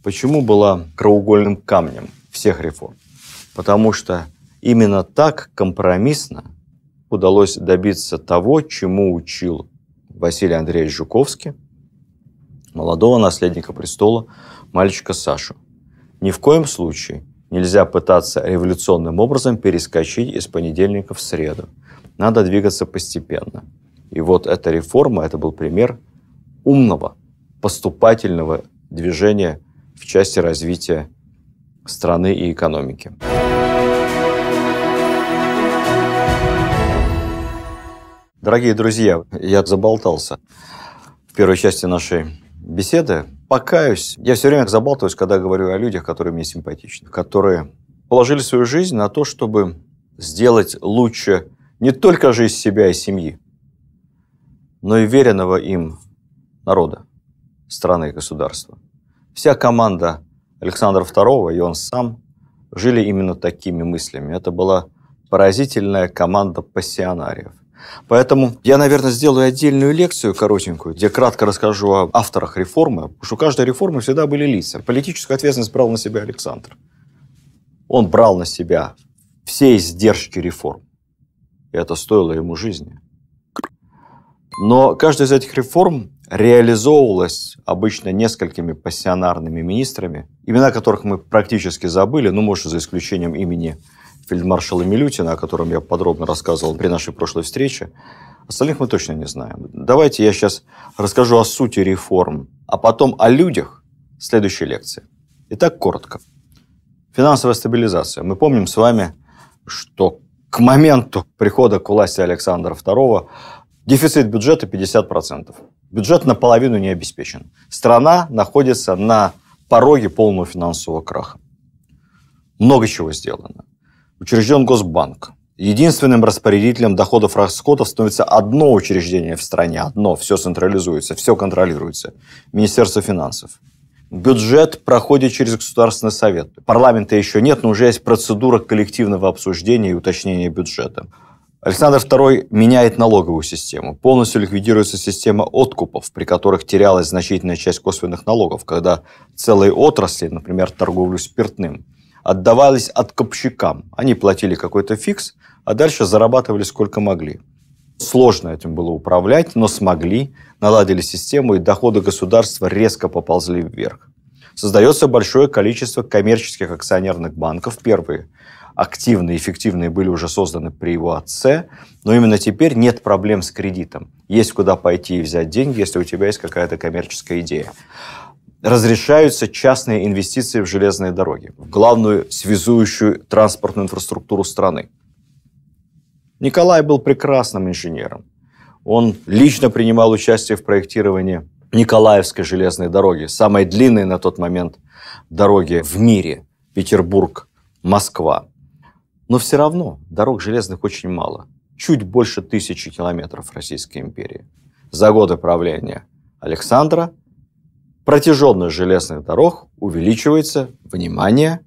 почему была краеугольным камнем всех реформ? Потому что именно так компромиссно удалось добиться того, чему учил Василий Андреевич Жуковский, молодого наследника престола, мальчика Сашу. Ни в коем случае нельзя пытаться революционным образом перескочить из понедельника в среду. Надо двигаться постепенно. И вот эта реформа, это был пример умного, поступательного движения в части развития страны и экономики. Дорогие друзья, я заболтался в первой части нашей беседы. Покаюсь, я все время забалтываюсь, когда говорю о людях, которые мне симпатичны, которые положили свою жизнь на то, чтобы сделать лучше не только жизнь себя и семьи, но и веренного им народа, страны и государства. Вся команда Александра II и он сам жили именно такими мыслями. Это была поразительная команда пассионариев. Поэтому я, наверное, сделаю отдельную лекцию коротенькую, где кратко расскажу о авторах реформы, потому что у каждой реформы всегда были лица. Политическую ответственность брал на себя Александр. Он брал на себя все издержки реформ. И это стоило ему жизни. Но каждая из этих реформ реализовывалась обычно несколькими пассионарными министрами, имена которых мы практически забыли, ну, может, за исключением имени фельдмаршала Милютина, о котором я подробно рассказывал при нашей прошлой встрече. Остальных мы точно не знаем. Давайте я сейчас расскажу о сути реформ, а потом о людях в следующей лекции. Итак, коротко. Финансовая стабилизация. Мы помним с вами, что к моменту прихода к власти Александра II дефицит бюджета 50%. Бюджет наполовину не обеспечен. Страна находится на пороге полного финансового краха. Много чего сделано. Учрежден Госбанк. Единственным распорядителем доходов-расходов становится одно учреждение в стране. Одно. Все централизуется, все контролируется. Министерство финансов. Бюджет проходит через Государственный совет. Парламента еще нет, но уже есть процедура коллективного обсуждения и уточнения бюджета. Александр II меняет налоговую систему. Полностью ликвидируется система откупов, при которых терялась значительная часть косвенных налогов, когда целые отрасли, например, торговлю спиртным, отдавались откупщикам. Они платили какой-то фикс, а дальше зарабатывали сколько могли. Сложно этим было управлять, но смогли, наладили систему, и доходы государства резко поползли вверх. Создается большое количество коммерческих акционерных банков. Первые активные, эффективные были уже созданы при его отце, но именно теперь нет проблем с кредитом. Есть куда пойти и взять деньги, если у тебя есть какая-то коммерческая идея. Разрешаются частные инвестиции в железные дороги, в главную связующую транспортную инфраструктуру страны. Николай был прекрасным инженером. Он лично принимал участие в проектировании Николаевской железной дороги, самой длинной на тот момент дороги в мире, Петербург-Москва. Но все равно дорог железных очень мало. Чуть больше 1000 километров Российской империи. За годы правления Александра протяженность железных дорог увеличивается, внимание,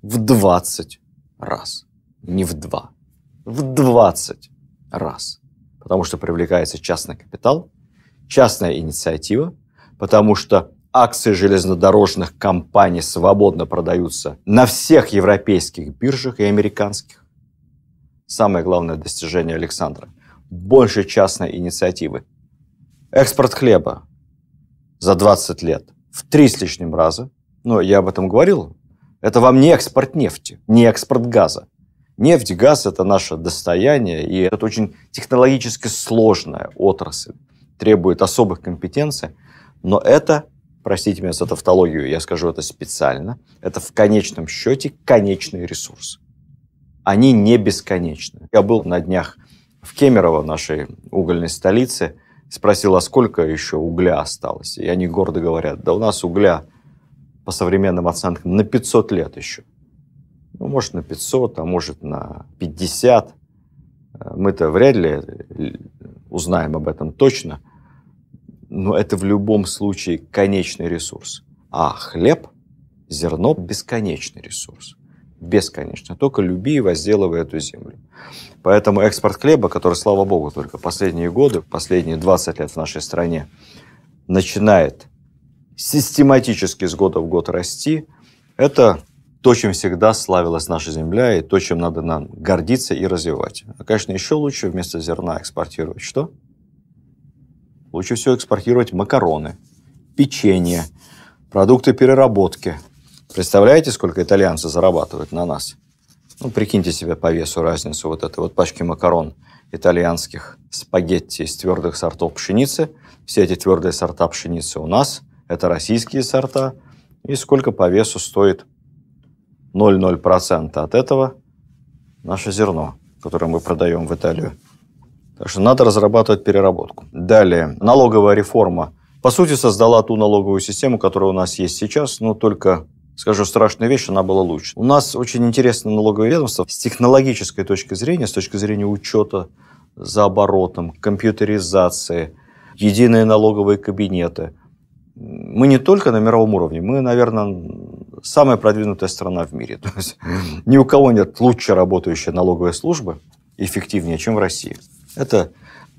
в 20 раз. Не в 2. В 20 раз. Потому что привлекается частный капитал, частная инициатива, потому что акции железнодорожных компаний свободно продаются на всех европейских биржах и американских. Самое главное достижение Александра – больше частной инициативы. Экспорт хлеба за 20 лет в 3 с лишним раза. Но я об этом говорил. Это вам не экспорт нефти, не экспорт газа. Нефть, газ – это наше достояние, и это очень технологически сложная отрасль, требует особых компетенций, но это, простите меня за тавтологию, я скажу это специально, это в конечном счете конечный ресурс. Они не бесконечны. Я был на днях в Кемерово, нашей угольной столице, спросил, а сколько еще угля осталось? И они гордо говорят, да у нас угля по современным оценкам на 500 лет еще. Ну, может, на 500, а может, на 50. Мы-то вряд ли узнаем об этом точно. Но это в любом случае конечный ресурс. А хлеб, зерно – бесконечный ресурс. Бесконечно. Только люби и возделывай эту землю. Поэтому экспорт хлеба, который, слава богу, только последние годы, последние 20 лет в нашей стране, начинает систематически с года в год расти, это то, чем всегда славилась наша земля, и то, чем надо нам гордиться и развивать. А, конечно, еще лучше вместо зерна экспортировать что? Лучше всего экспортировать макароны, печенье, продукты переработки. Представляете, сколько итальянцы зарабатывают на нас? Ну, прикиньте себе по весу разницу вот этой вот пачки макарон итальянских, спагетти из твердых сортов пшеницы. Все эти твердые сорта пшеницы у нас. Это российские сорта. И сколько по весу стоит 0,0% от этого наше зерно, которое мы продаем в Италию. Так что надо разрабатывать переработку. Далее, налоговая реформа. По сути, создала ту налоговую систему, которая у нас есть сейчас, но только, скажу страшную вещь, она была лучше. У нас очень интересное налоговое ведомство с технологической точки зрения, с точки зрения учета за оборотом, компьютеризации, единые налоговые кабинеты. Мы не только на мировом уровне, мы, наверное, самая продвинутая страна в мире. То есть ни у кого нет лучше работающей налоговой службы, эффективнее, чем в России. Это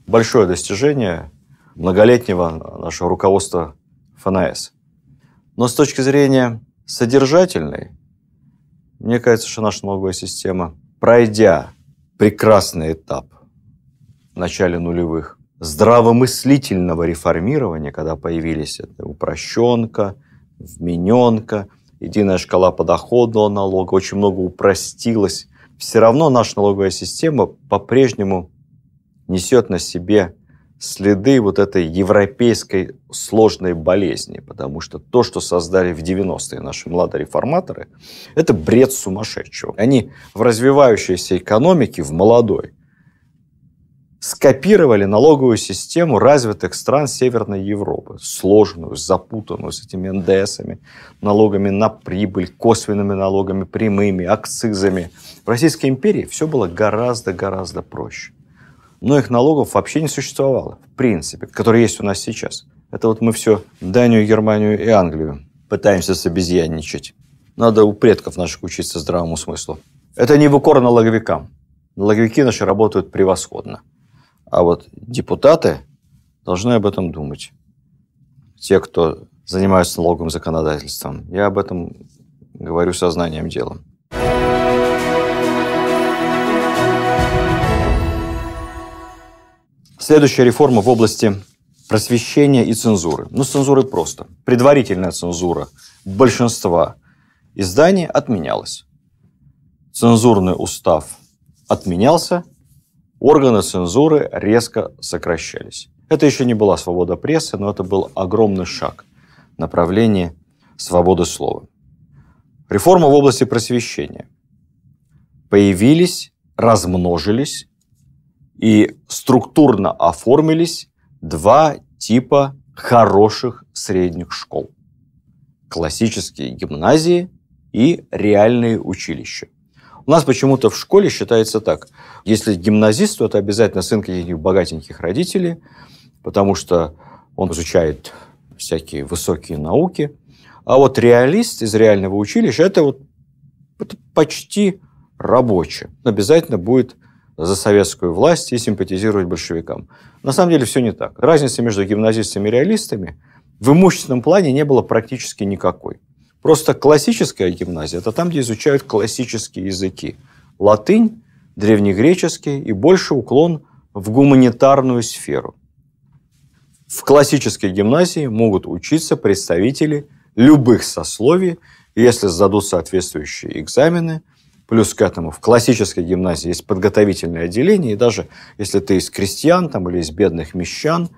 большое достижение многолетнего нашего руководства ФНС. Но с точки зрения содержательной, мне кажется, что наша налоговая система, пройдя прекрасный этап в начале нулевых, здравомыслительного реформирования, когда появились это упрощенка, вмененка, единая шкала подоходного налога, очень много упростилось, все равно наша налоговая система по-прежнему несет на себе следы вот этой европейской сложной болезни, потому что то, что создали в 90-е наши младореформаторы, это бред сумасшедшего. Они в развивающейся экономике, в молодой, скопировали налоговую систему развитых стран Северной Европы. Сложную, запутанную, с этими НДСами, налогами на прибыль, косвенными налогами, прямыми, акцизами. В Российской империи все было гораздо-гораздо проще. Многих налогов вообще не существовало, в принципе, которые есть у нас сейчас. Это вот мы все Данию, Германию и Англию пытаемся собезьянничать. Надо у предков наших учиться здравому смыслу. Это не в укор налоговикам. Налоговики наши работают превосходно. А вот депутаты должны об этом думать. Те, кто занимаются налоговым законодательством. Я об этом говорю сознанием дела. Следующая реформа в области просвещения и цензуры. Ну, с цензурой просто. Предварительная цензура большинства изданий отменялась. Цензурный устав отменялся. Органы цензуры резко сокращались. Это еще не была свобода прессы, но это был огромный шаг в направлении свободы слова. Реформа в области просвещения. Появились, размножились и структурно оформились два типа хороших средних школ. Классические гимназии и реальные училища. У нас почему-то в школе считается так. Если гимназист, то это обязательно сын каких-нибудь богатеньких родителей, потому что он изучает всякие высокие науки. А вот реалист из реального училища – это почти рабочий. Обязательно будет за советскую власть и симпатизировать большевикам. На самом деле все не так. Разницы между гимназистами и реалистами в имущественном плане не было практически никакой. Просто классическая гимназия – это там, где изучают классические языки. Латынь, древнегреческий и больше уклон в гуманитарную сферу. В классической гимназии могут учиться представители любых сословий, если сдадут соответствующие экзамены. Плюс к этому в классической гимназии есть подготовительное отделение, и даже если ты из крестьян там, или из бедных мещан,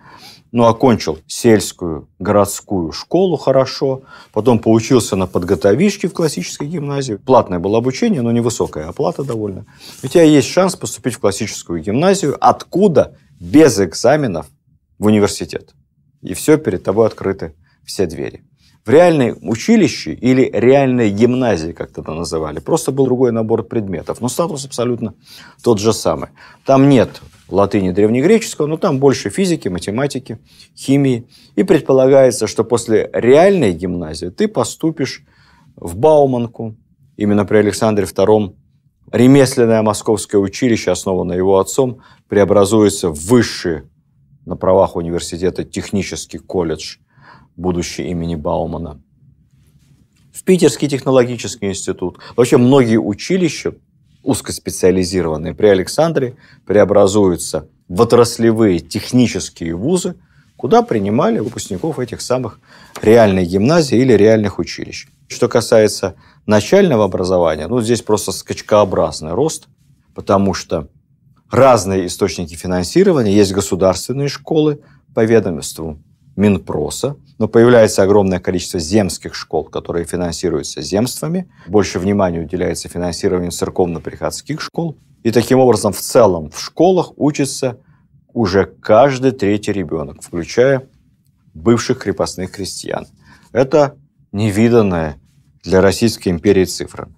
но окончил сельскую, городскую школу хорошо, потом поучился на подготовишке в классической гимназии. Платное было обучение, но невысокая оплата довольно. У тебя есть шанс поступить в классическую гимназию, откуда без экзаменов в университет. И все, перед тобой открыты все двери. В реальном училище или реальной гимназии, как тогда называли, просто был другой набор предметов, но статус абсолютно тот же самый. Там нет латыни древнегреческого, но там больше физики, математики, химии. И предполагается, что после реальной гимназии ты поступишь в Бауманку. Именно при Александре II ремесленное московское училище, основанное его отцом, преобразуется в высший на правах университета технический колледж, будущий имени Баумана. в Питерский технологический институт. Вообще многие училища узкоспециализированные при Александре преобразуются в отраслевые технические вузы, куда принимали выпускников этих самых реальных гимназий или реальных училищ. Что касается начального образования, здесь просто скачкообразный рост, потому что разные источники финансирования. Есть государственные школы по ведомству Минпроса, но появляется огромное количество земских школ, которые финансируются земствами. Больше внимания уделяется финансированию церковно-приходских школ. И таким образом в целом в школах учится уже каждый третий ребенок, включая бывших крепостных крестьян. Это невиданная для Российской империи цифра.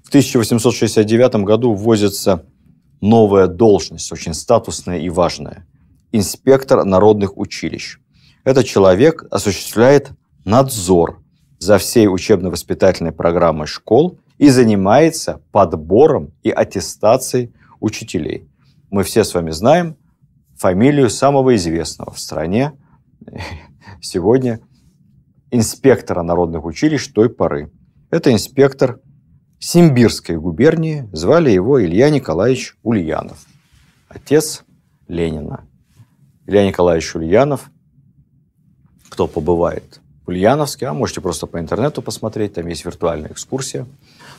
В 1869 году вводится новая должность, очень статусная и важная – инспектор народных училищ. Этот человек осуществляет надзор за всей учебно-воспитательной программой школ и занимается подбором и аттестацией учителей. Мы все с вами знаем фамилию самого известного в стране сегодня инспектора народных училищ той поры. Это инспектор Симбирской губернии, звали его Илья Николаевич Ульянов, отец Ленина. Илья Николаевич Ульянов, кто побывает в Ульяновске, а можете просто по интернету посмотреть, там есть виртуальная экскурсия.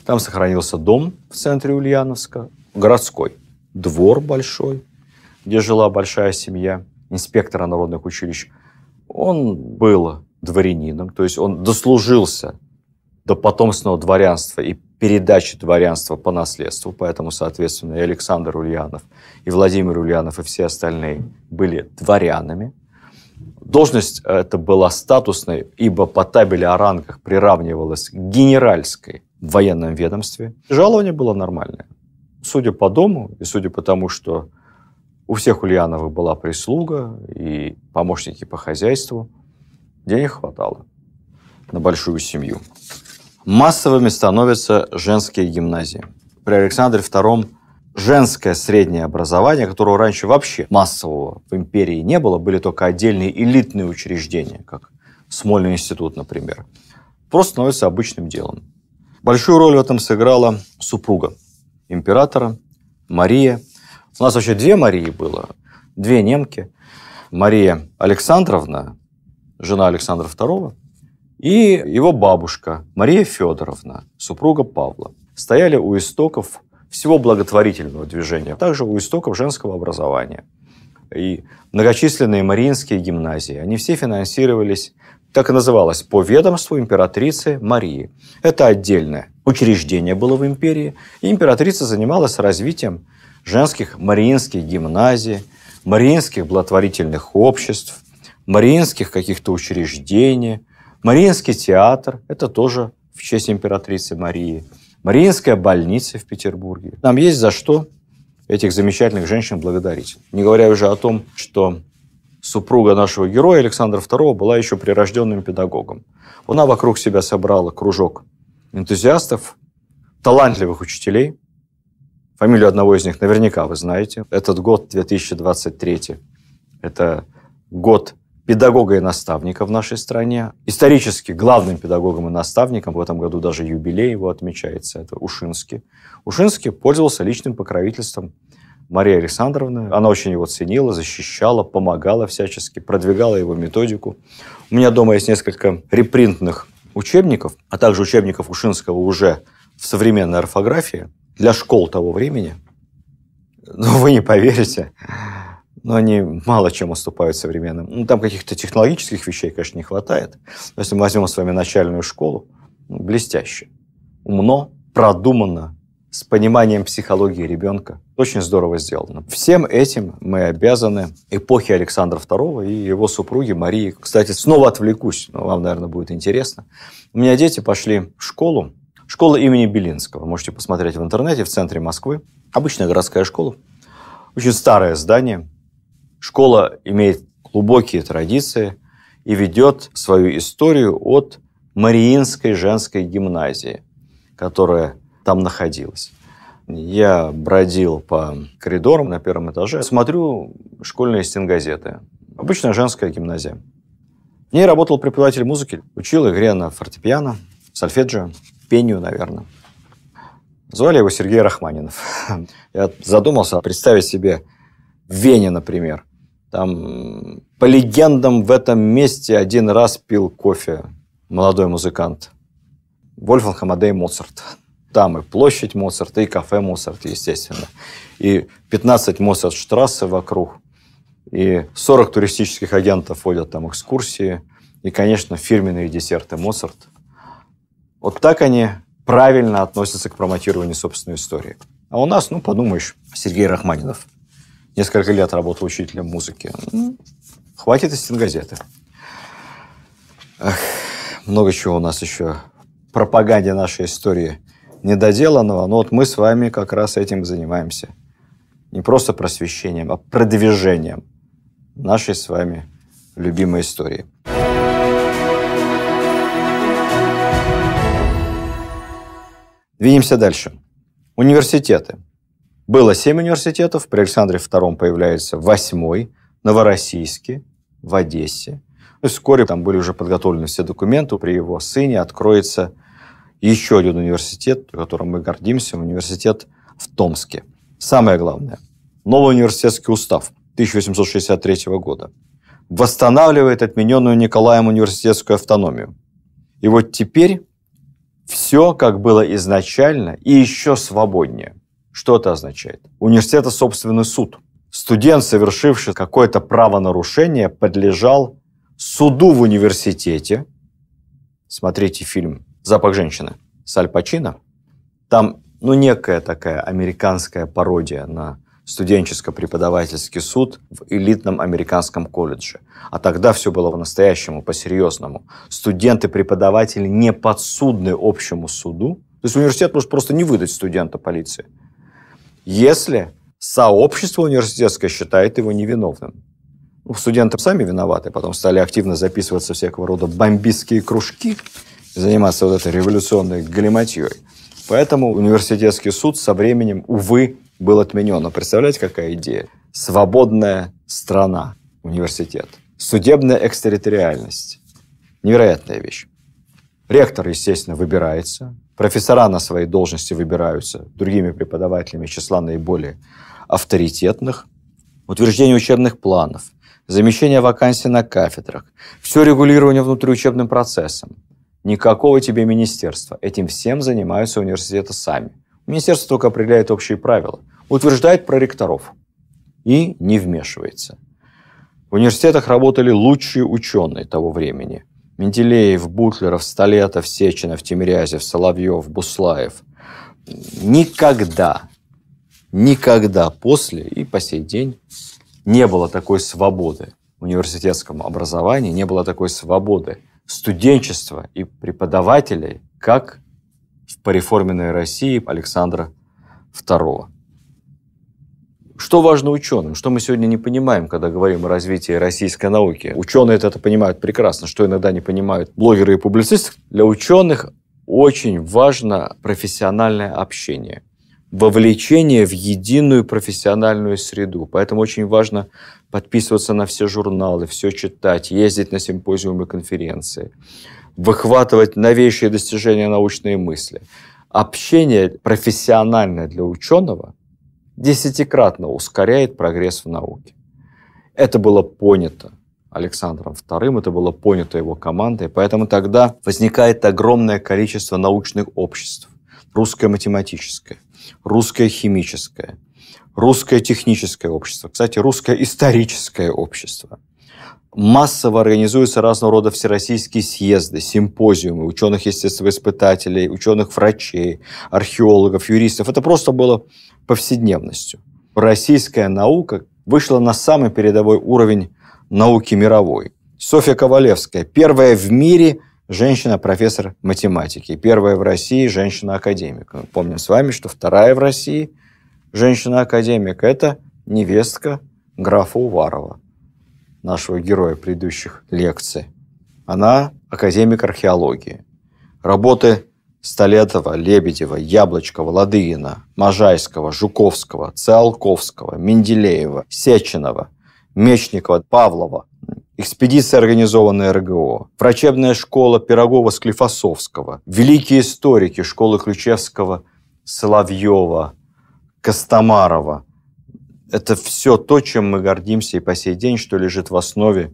Там сохранился дом в центре Ульяновска, городской, двор большой, где жила большая семья инспектора народных училищ. Он был дворянином, то есть он дослужился до потомственного дворянства и передачи дворянства по наследству, поэтому, соответственно, и Александр Ульянов, и Владимир Ульянов, и все остальные были дворянами. Должность эта была статусной, ибо по табели о рангах приравнивалась к генеральской в военном ведомстве. Жалование было нормальное. Судя по дому и судя по тому, что у всех Ульяновых была прислуга и помощники по хозяйству, денег хватало на большую семью. Массовыми становятся женские гимназии. При Александре II женское среднее образование, которого раньше вообще массового в империи не было, были только отдельные элитные учреждения, как Смольный институт, например, просто становится обычным делом. Большую роль в этом сыграла супруга императора Мария. У нас вообще две Марии было, две немки. Мария Александровна, жена Александра II, и его бабушка Мария Федоровна, супруга Павла, стояли у истоков всего благотворительного движения, также у истоков женского образования. И многочисленные мариинские гимназии, они все финансировались, так и называлось, по ведомству императрицы Марии. Это отдельное учреждение было в империи, и императрица занималась развитием женских мариинских гимназий, мариинских благотворительных обществ, мариинских каких-то учреждений. Мариинский театр – это тоже в честь императрицы Марии. Мариинская больница в Петербурге. Нам есть за что этих замечательных женщин благодарить. Не говоря уже о том, что супруга нашего героя Александра II была еще прирожденным педагогом. Она вокруг себя собрала кружок энтузиастов, талантливых учителей. Фамилию одного из них наверняка вы знаете. Этот год, 2023, это год педагога и наставника в нашей стране. Исторически главным педагогом и наставником, в этом году даже юбилей его отмечается, это Ушинский. Ушинский пользовался личным покровительством Марии Александровны. Она очень его ценила, защищала, помогала всячески, продвигала его методику. У меня дома есть несколько репринтных учебников, а также учебников Ушинского уже в современной орфографии для школ того времени. Но вы не поверите, но они мало чем уступают современным. Там каких-то технологических вещей, конечно, не хватает. Но если мы возьмем с вами начальную школу, блестяще, умно, продуманно, с пониманием психологии ребенка. Очень здорово сделано. Всем этим мы обязаны эпохе Александра II и его супруге Марии. Кстати, снова отвлекусь, но вам, наверное, будет интересно. У меня дети пошли в школу. Школа имени Белинского. Можете посмотреть в интернете, в центре Москвы. Обычная городская школа. Очень старое здание. Школа имеет глубокие традиции и ведет свою историю от Мариинской женской гимназии, которая там находилась. Я бродил по коридорам на первом этаже, смотрю школьные стенгазеты. Обычная женская гимназия. В ней работал преподаватель музыки, учил игре на фортепиано. сольфеджио, пению, наверное. Звали его Сергей Рахманинов. Я задумался представить себе в Вене, например. Там, по легендам, в этом месте один раз пил кофе молодой музыкант Вольфганг Амадей Моцарт. Там и площадь Моцарта, и кафе Моцарт, естественно. И 15 Моцарт-штрассе вокруг. И 40 туристических агентов водят там экскурсии. И, конечно, фирменные десерты Моцарт. Вот так они правильно относятся к промотированию собственной истории. А у нас, подумаешь, Сергей Рахманинов. Несколько лет работал учителем музыки. Хватит из стенгазеты. Много чего у нас еще в пропаганде нашей истории недоделанного. Но вот мы с вами как раз этим занимаемся. Не просто просвещением, а продвижением нашей с вами любимой истории. Двинемся дальше. Университеты. Было 7 университетов, при Александре II появляется 8-й, Новороссийске, в Одессе. И вскоре там были уже подготовлены все документы, при его сыне откроется еще один университет, которым мы гордимся, университет в Томске. Самое главное, новый университетский устав 1863 года восстанавливает отмененную Николаем университетскую автономию. И вот теперь все, как было изначально, и еще свободнее. Что это означает? У университета собственный суд. Студент, совершивший какое-то правонарушение, подлежал суду в университете. Смотрите фильм «Запах женщины» с Аль Пачино. Там, некая такая американская пародия на студенческо-преподавательский суд в элитном американском колледже. А тогда все было по-настоящему, по-серьезному. Студенты-преподаватели не подсудны общему суду. То есть университет может просто не выдать студента полиции, если сообщество университетское считает его невиновным. Студенты сами виноваты, потом стали активно записываться всякого рода бомбистские кружки, заниматься вот этой революционной галиматьей. Поэтому университетский суд со временем, увы, был отменен. Но представляете, какая идея? Свободная страна, университет. Судебная экстерриториальность. Невероятная вещь. Ректор, естественно, выбирается. Профессора на своей должности выбираются другими преподавателями из числа наиболее авторитетных. Утверждение учебных планов, замещение вакансий на кафедрах, все регулирование внутриучебным процессом. Никакого тебе министерства. Этим всем занимаются университеты сами. Министерство только определяет общие правила, утверждает проректоров и не вмешивается. В университетах работали лучшие ученые того времени. Менделеев, Бутлеров, Столетов, Сеченов, Тимирязев, Соловьев, Буслаев. Никогда после и по сей день не было такой свободы в университетском образовании, не было такой свободы студенчества и преподавателей, как в пореформенной России Александра II. Что важно ученым? Что мы сегодня не понимаем, когда говорим о развитии российской науки? Ученые это понимают прекрасно, что иногда не понимают блогеры и публицисты. Для ученых очень важно профессиональное общение, вовлечение в единую профессиональную среду. Поэтому очень важно подписываться на все журналы, все читать, ездить на симпозиумы и конференции, выхватывать новейшие достижения научной мысли. Общение профессиональное для ученого десятикратно ускоряет прогресс в науке. Это было понято Александром II, это было понято его командой, поэтому тогда возникает огромное количество научных обществ. Русское математическое, русское химическое, русское техническое общество, кстати, русское историческое общество. Массово организуются разного рода всероссийские съезды, симпозиумы ученых-естествоиспытателей, ученых-врачей, археологов, юристов. Это просто было повседневностью. Российская наука вышла на самый передовой уровень науки мировой. Софья Ковалевская, первая в мире женщина-профессор математики, первая в России женщина-академик. Мы помним с вами, что вторая в России женщина-академик – это невестка графа Уварова, нашего героя предыдущих лекций. Она академик археологии. Работы Столетова, Лебедева, Яблочкова, Ладыгина, Можайского, Жуковского, Циолковского, Менделеева, Сеченова, Мечникова, Павлова экспедиция, организованная РГО, врачебная школа Пирогова-Склифосовского, великие историки школы Ключевского, Соловьева, Костомарова. Это все то, чем мы гордимся и по сей день, что лежит в основе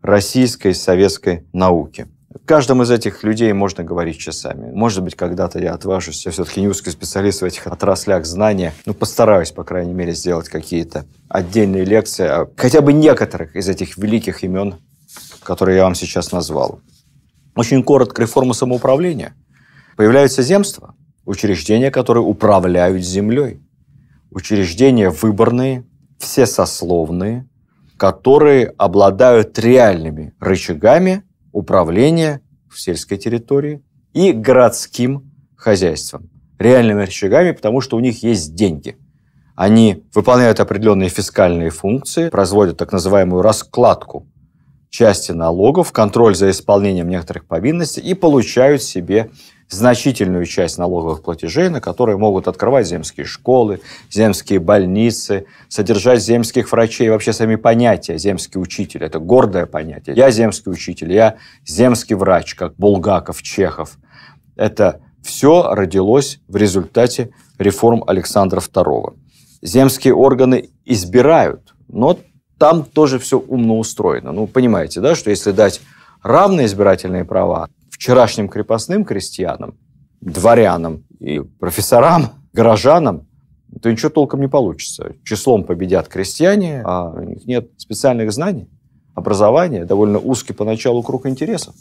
российской и советской науки. О каждом из этих людей можно говорить часами. Может быть, когда-то я отважусь. Я все-таки не узкий специалист в этих отраслях знания. Постараюсь, по крайней мере, сделать какие-то отдельные лекции о хотя бы некоторых из этих великих имен, которые я вам сейчас назвал. Очень коротко, реформа самоуправления. Появляются земства, учреждения, которые управляют землей. Учреждения выборные, всесословные, которые обладают реальными рычагами управления в сельской территории и городским хозяйством. Реальными рычагами, потому что у них есть деньги. Они выполняют определенные фискальные функции, производят так называемую раскладку части налогов, контроль за исполнением некоторых повинностей и получают себе значительную часть налоговых платежей, на которые могут открывать земские школы, земские больницы, содержать земских врачей. Вообще сами понятия земский учитель – это гордое понятие. Я земский учитель, я земский врач, как Булгаков, Чехов. Это все родилось в результате реформ Александра II. Земские органы избирают, но там тоже все умно устроено. Понимаете, да, что если дать равные избирательные права вчерашним крепостным крестьянам, дворянам и профессорам, горожанам, то ничего толком не получится. Числом победят крестьяне, а у них нет специальных знаний, образования, довольно узкий поначалу круг интересов.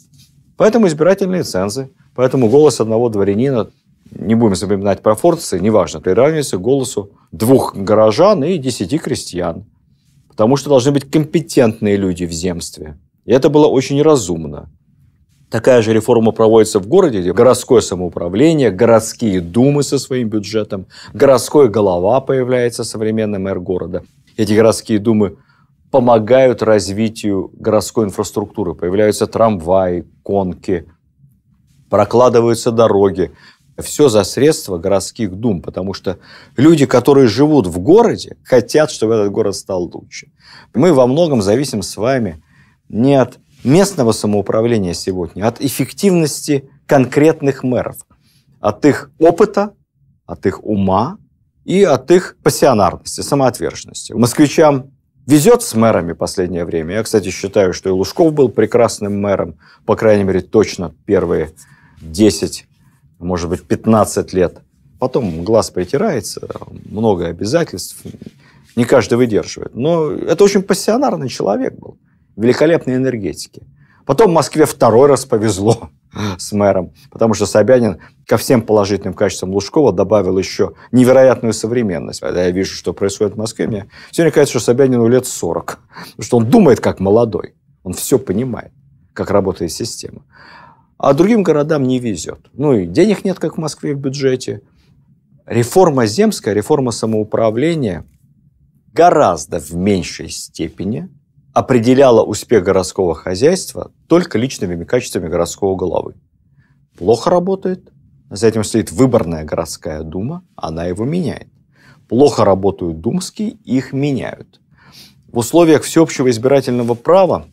Поэтому избирательные цензы, поэтому голос одного дворянина, не будем запоминать пропорции, неважно, приравнивается к голосу 2 горожан и 10 крестьян. Потому что должны быть компетентные люди в земстве. И это было очень разумно. Такая же реформа проводится в городе, где городское самоуправление, городские думы со своим бюджетом, городской голова появляется, современный мэр города. Эти городские думы помогают развитию городской инфраструктуры. Появляются трамваи, конки, прокладываются дороги. Все за средства городских дум, потому что люди, которые живут в городе, хотят, чтобы этот город стал лучше. Мы во многом зависим с вами не от местного самоуправления сегодня, от эффективности конкретных мэров, от их опыта, от их ума и от их пассионарности, самоотверженности. Москвичам везет с мэрами в последнее время. Я, кстати, считаю, что и Лужков был прекрасным мэром, по крайней мере, точно первые 10, может быть, 15 лет. Потом глаз притирается, много обязательств, не каждый выдерживает. Но это очень пассионарный человек был. Великолепной энергетики. Потом Москве 2-й раз повезло с мэром, потому что Собянин ко всем положительным качествам Лужкова добавил еще невероятную современность. Когда я вижу, что происходит в Москве, мне сегодня кажется, что Собянину лет 40. Потому что он думает как молодой. Он все понимает, как работает система. А другим городам не везет. И денег нет, как в Москве, в бюджете. Реформа земская, реформа самоуправления гораздо в меньшей степени определяла успех городского хозяйства только личными качествами городского головы. Плохо работает, за этим стоит выборная городская дума, она его меняет. Плохо работают думские, их меняют. В условиях всеобщего избирательного права,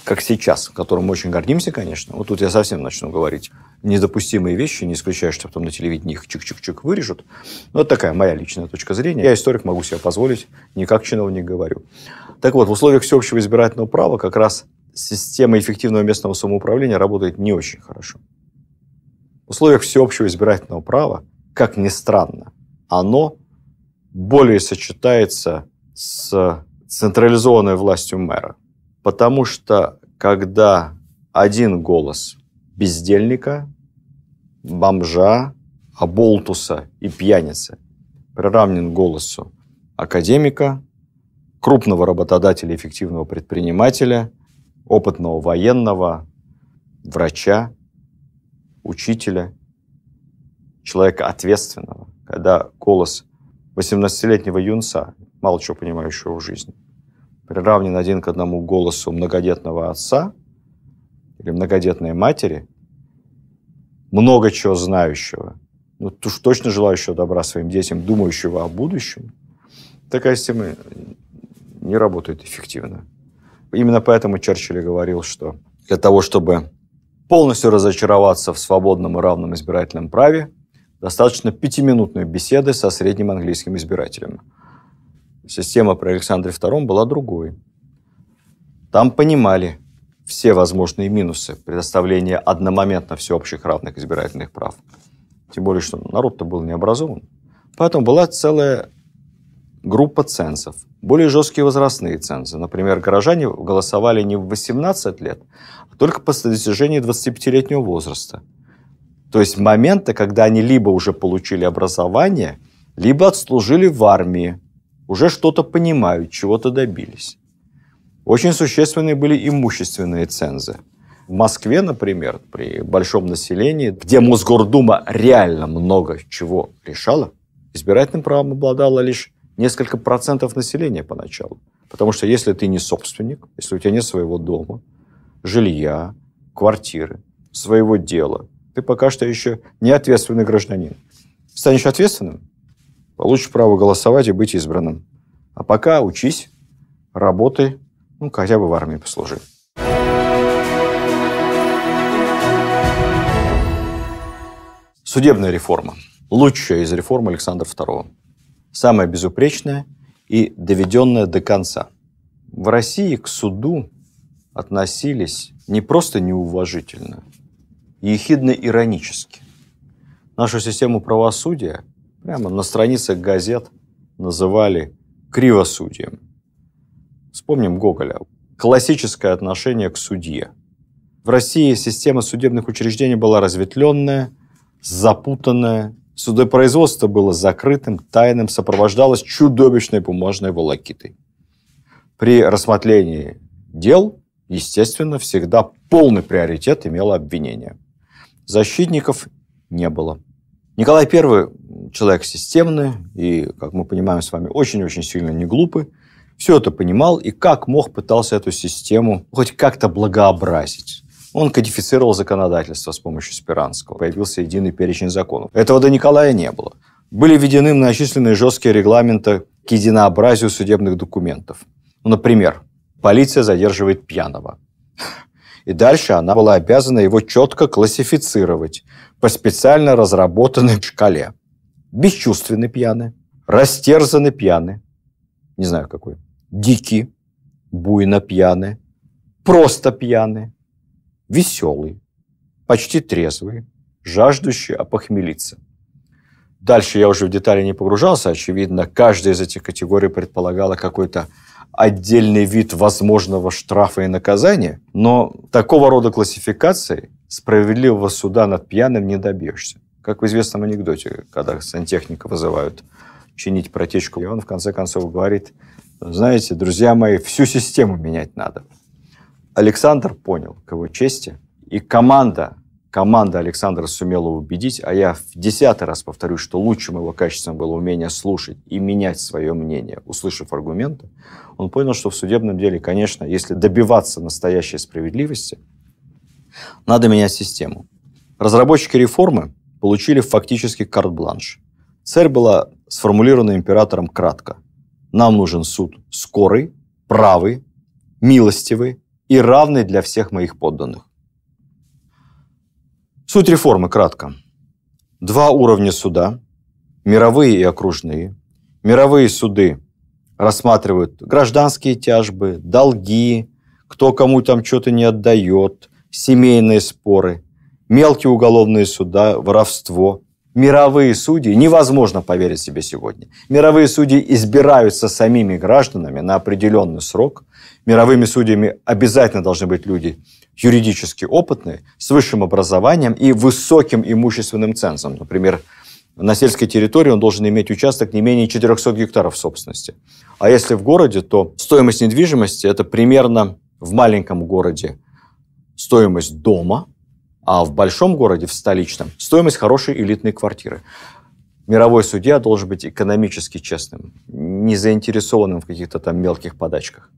как сейчас, которым мы очень гордимся, конечно, вот тут я совсем начну говорить недопустимые вещи, не исключаю, что потом на телевидении их чик-чик-чик вырежут. Но это такая моя личная точка зрения. Я историк, могу себе позволить, не как чиновник говорю. Так вот, в условиях всеобщего избирательного права как раз система эффективного местного самоуправления работает не очень хорошо. В условиях всеобщего избирательного права, как ни странно, оно более сочетается с централизованной властью мэра. Потому что когда один голос бездельника, бомжа, оболтуса и пьяницы приравнен голосу академика, крупного работодателя, эффективного предпринимателя, опытного военного, врача, учителя, человека ответственного, когда голос 18-летнего юнца, мало чего понимающего в жизни, приравнен один к одному голосу многодетного отца или многодетной матери, много чего знающего, уж точно желающего добра своим детям, думающего о будущем, такая система не работает эффективно. Именно поэтому Черчилль говорил, что для того, чтобы полностью разочароваться в свободном и равном избирательном праве, достаточно 5-минутной беседы со средним английским избирателем. Система при Александре II была другой. Там понимали все возможные минусы предоставления одномоментно всеобщих равных избирательных прав. Тем более, что народ-то был не образован. Поэтому была целая группа цензов. Более жесткие возрастные цензы. Например, горожане голосовали не в 18 лет, а только после достижения 25-летнего возраста. То есть момента, когда они либо уже получили образование, либо отслужили в армии, уже что-то понимают, чего-то добились. Очень существенные были имущественные цензы. В Москве, например, при большом населении, где Мосгордума реально много чего решала, избирательным правом обладало лишь несколько процентов населения поначалу. Потому что если ты не собственник, если у тебя нет своего дома, жилья, квартиры, своего дела, ты пока что еще не ответственный гражданин. Станешь ответственным, получишь право голосовать и быть избранным. А пока учись, работай, хотя бы в армии послужи. Судебная реформа. Лучшая из реформ Александра II. Самая безупречная и доведенная до конца. В России к суду относились не просто неуважительно, ехидно-иронически. Нашу систему правосудия прямо на страницах газет называли кривосудием. Вспомним Гоголя. Классическое отношение к судье. В России система судебных учреждений была разветвленная, запутанная. Судопроизводство было закрытым, тайным, сопровождалось чудовищной бумажной волокитой. При рассмотрении дел, естественно, всегда полный приоритет имело обвинение. Защитников не было. Николай I человек системный и, как мы понимаем с вами, очень-очень сильно не глупый. Все это понимал и как мог пытался эту систему хоть как-то благообразить. Он кодифицировал законодательство с помощью Спиранского. Появился единый перечень законов. Этого до Николая не было. Были введены многочисленные жесткие регламенты к единообразию судебных документов. Например, полиция задерживает пьяного. И дальше она была обязана его четко классифицировать по специально разработанной шкале. Бесчувственный пьяный, растерзанный пьяный, не знаю какой, дикий, буйно пьяный, просто пьяный, веселый, почти трезвый, жаждущий опохмелиться. Дальше я уже в детали не погружался. Очевидно, каждая из этих категорий предполагала какой-то отдельный вид возможного штрафа и наказания, но такого рода классификации справедливого суда над пьяным не добьешься. Как в известном анекдоте, когда сантехника вызывают чинить протечку, и он в конце концов говорит: знаете, друзья мои, всю систему менять надо. Александр понял, к его чести, и команда Александра сумела убедить, а я в 10-й раз повторю, что лучшим его качеством было умение слушать и менять свое мнение, услышав аргументы. Он понял, что в судебном деле, конечно, если добиваться настоящей справедливости, надо менять систему. Разработчики реформы получили фактически карт-бланш. Цель была сформулирована императором кратко. Нам нужен суд скорый, правый, милостивый и равный для всех моих подданных. Суть реформы кратко. 2 уровня суда, мировые и окружные. Мировые суды рассматривают гражданские тяжбы, долги, кто кому там что-то не отдает, семейные споры, мелкие уголовные суда, воровство. Мировые судьи, невозможно поверить себе сегодня, мировые судьи избираются самими гражданами на определенный срок. Мировыми судьями обязательно должны быть люди юридически опытные, с высшим образованием и высоким имущественным цензом. Например, на сельской территории он должен иметь участок не менее 400 гектаров собственности. А если в городе, то стоимость недвижимости – это примерно в маленьком городе стоимость дома, а в большом городе, в столичном, стоимость хорошей элитной квартиры. Мировой судья должен быть экономически честным, не заинтересованным в каких-то там мелких подачках.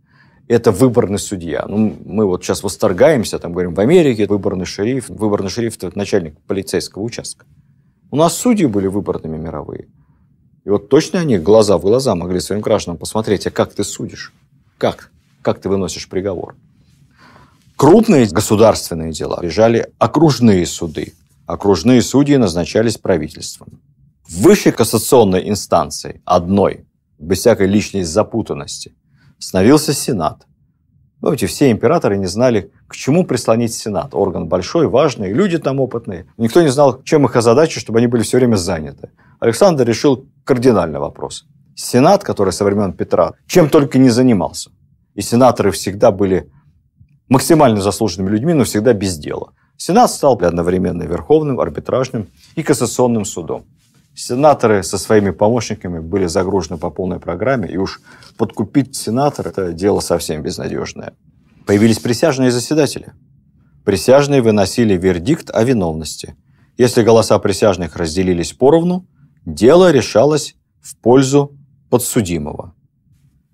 Это выборный судья. Мы вот сейчас восторгаемся, там говорим, в Америке выборный шериф. Выборный шериф – это начальник полицейского участка. У нас судьи были выборными мировые. И вот точно они глаза в глаза могли своим гражданам посмотреть, а как ты судишь? Как? как ты выносишь приговор. Крупные государственные дела лежали окружные суды. Окружные судьи назначались правительством. В высшей кассационной инстанции, одной, без всякой личной запутанности, становился Сенат. Помните, все императоры не знали, к чему прислонить Сенат. Орган большой, важный, люди там опытные. Никто не знал, чем их озадачить, чтобы они были все время заняты. Александр решил кардинальный вопрос. Сенат, который со времен Петра чем только не занимался. И сенаторы всегда были максимально заслуженными людьми, но всегда без дела. Сенат стал одновременно верховным, арбитражным и кассационным судом. Сенаторы со своими помощниками были загружены по полной программе, и уж подкупить сенатора – это дело совсем безнадежное. Появились присяжные заседатели. Присяжные выносили вердикт о виновности. Если голоса присяжных разделились поровну, дело решалось в пользу подсудимого.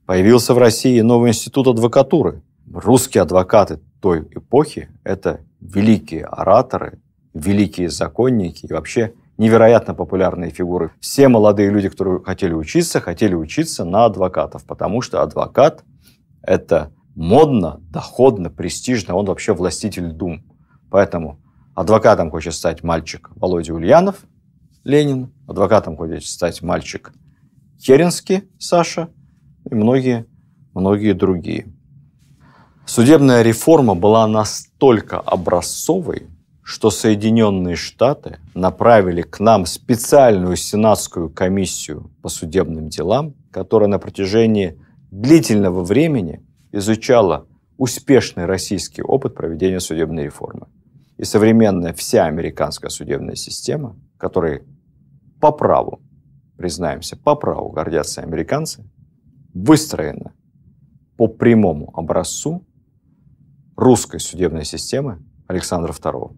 Появился в России новый институт адвокатуры. Русские адвокаты той эпохи – это великие ораторы, великие законники и вообще невероятно популярные фигуры. Все молодые люди, которые хотели учиться на адвокатов, потому что адвокат – это модно, доходно, престижно, он вообще властитель дум. Поэтому адвокатом хочет стать мальчик Володя Ульянов, Ленин, адвокатом хочет стать мальчик Керенский, Саша и многие другие. Судебная реформа была настолько образцовой, что Соединенные Штаты направили к нам специальную сенатскую комиссию по судебным делам, которая на протяжении длительного времени изучала успешный российский опыт проведения судебной реформы. И современная вся американская судебная система, которой по праву, признаемся, по праву гордятся американцы, выстроена по прямому образцу русской судебной системы Александра II.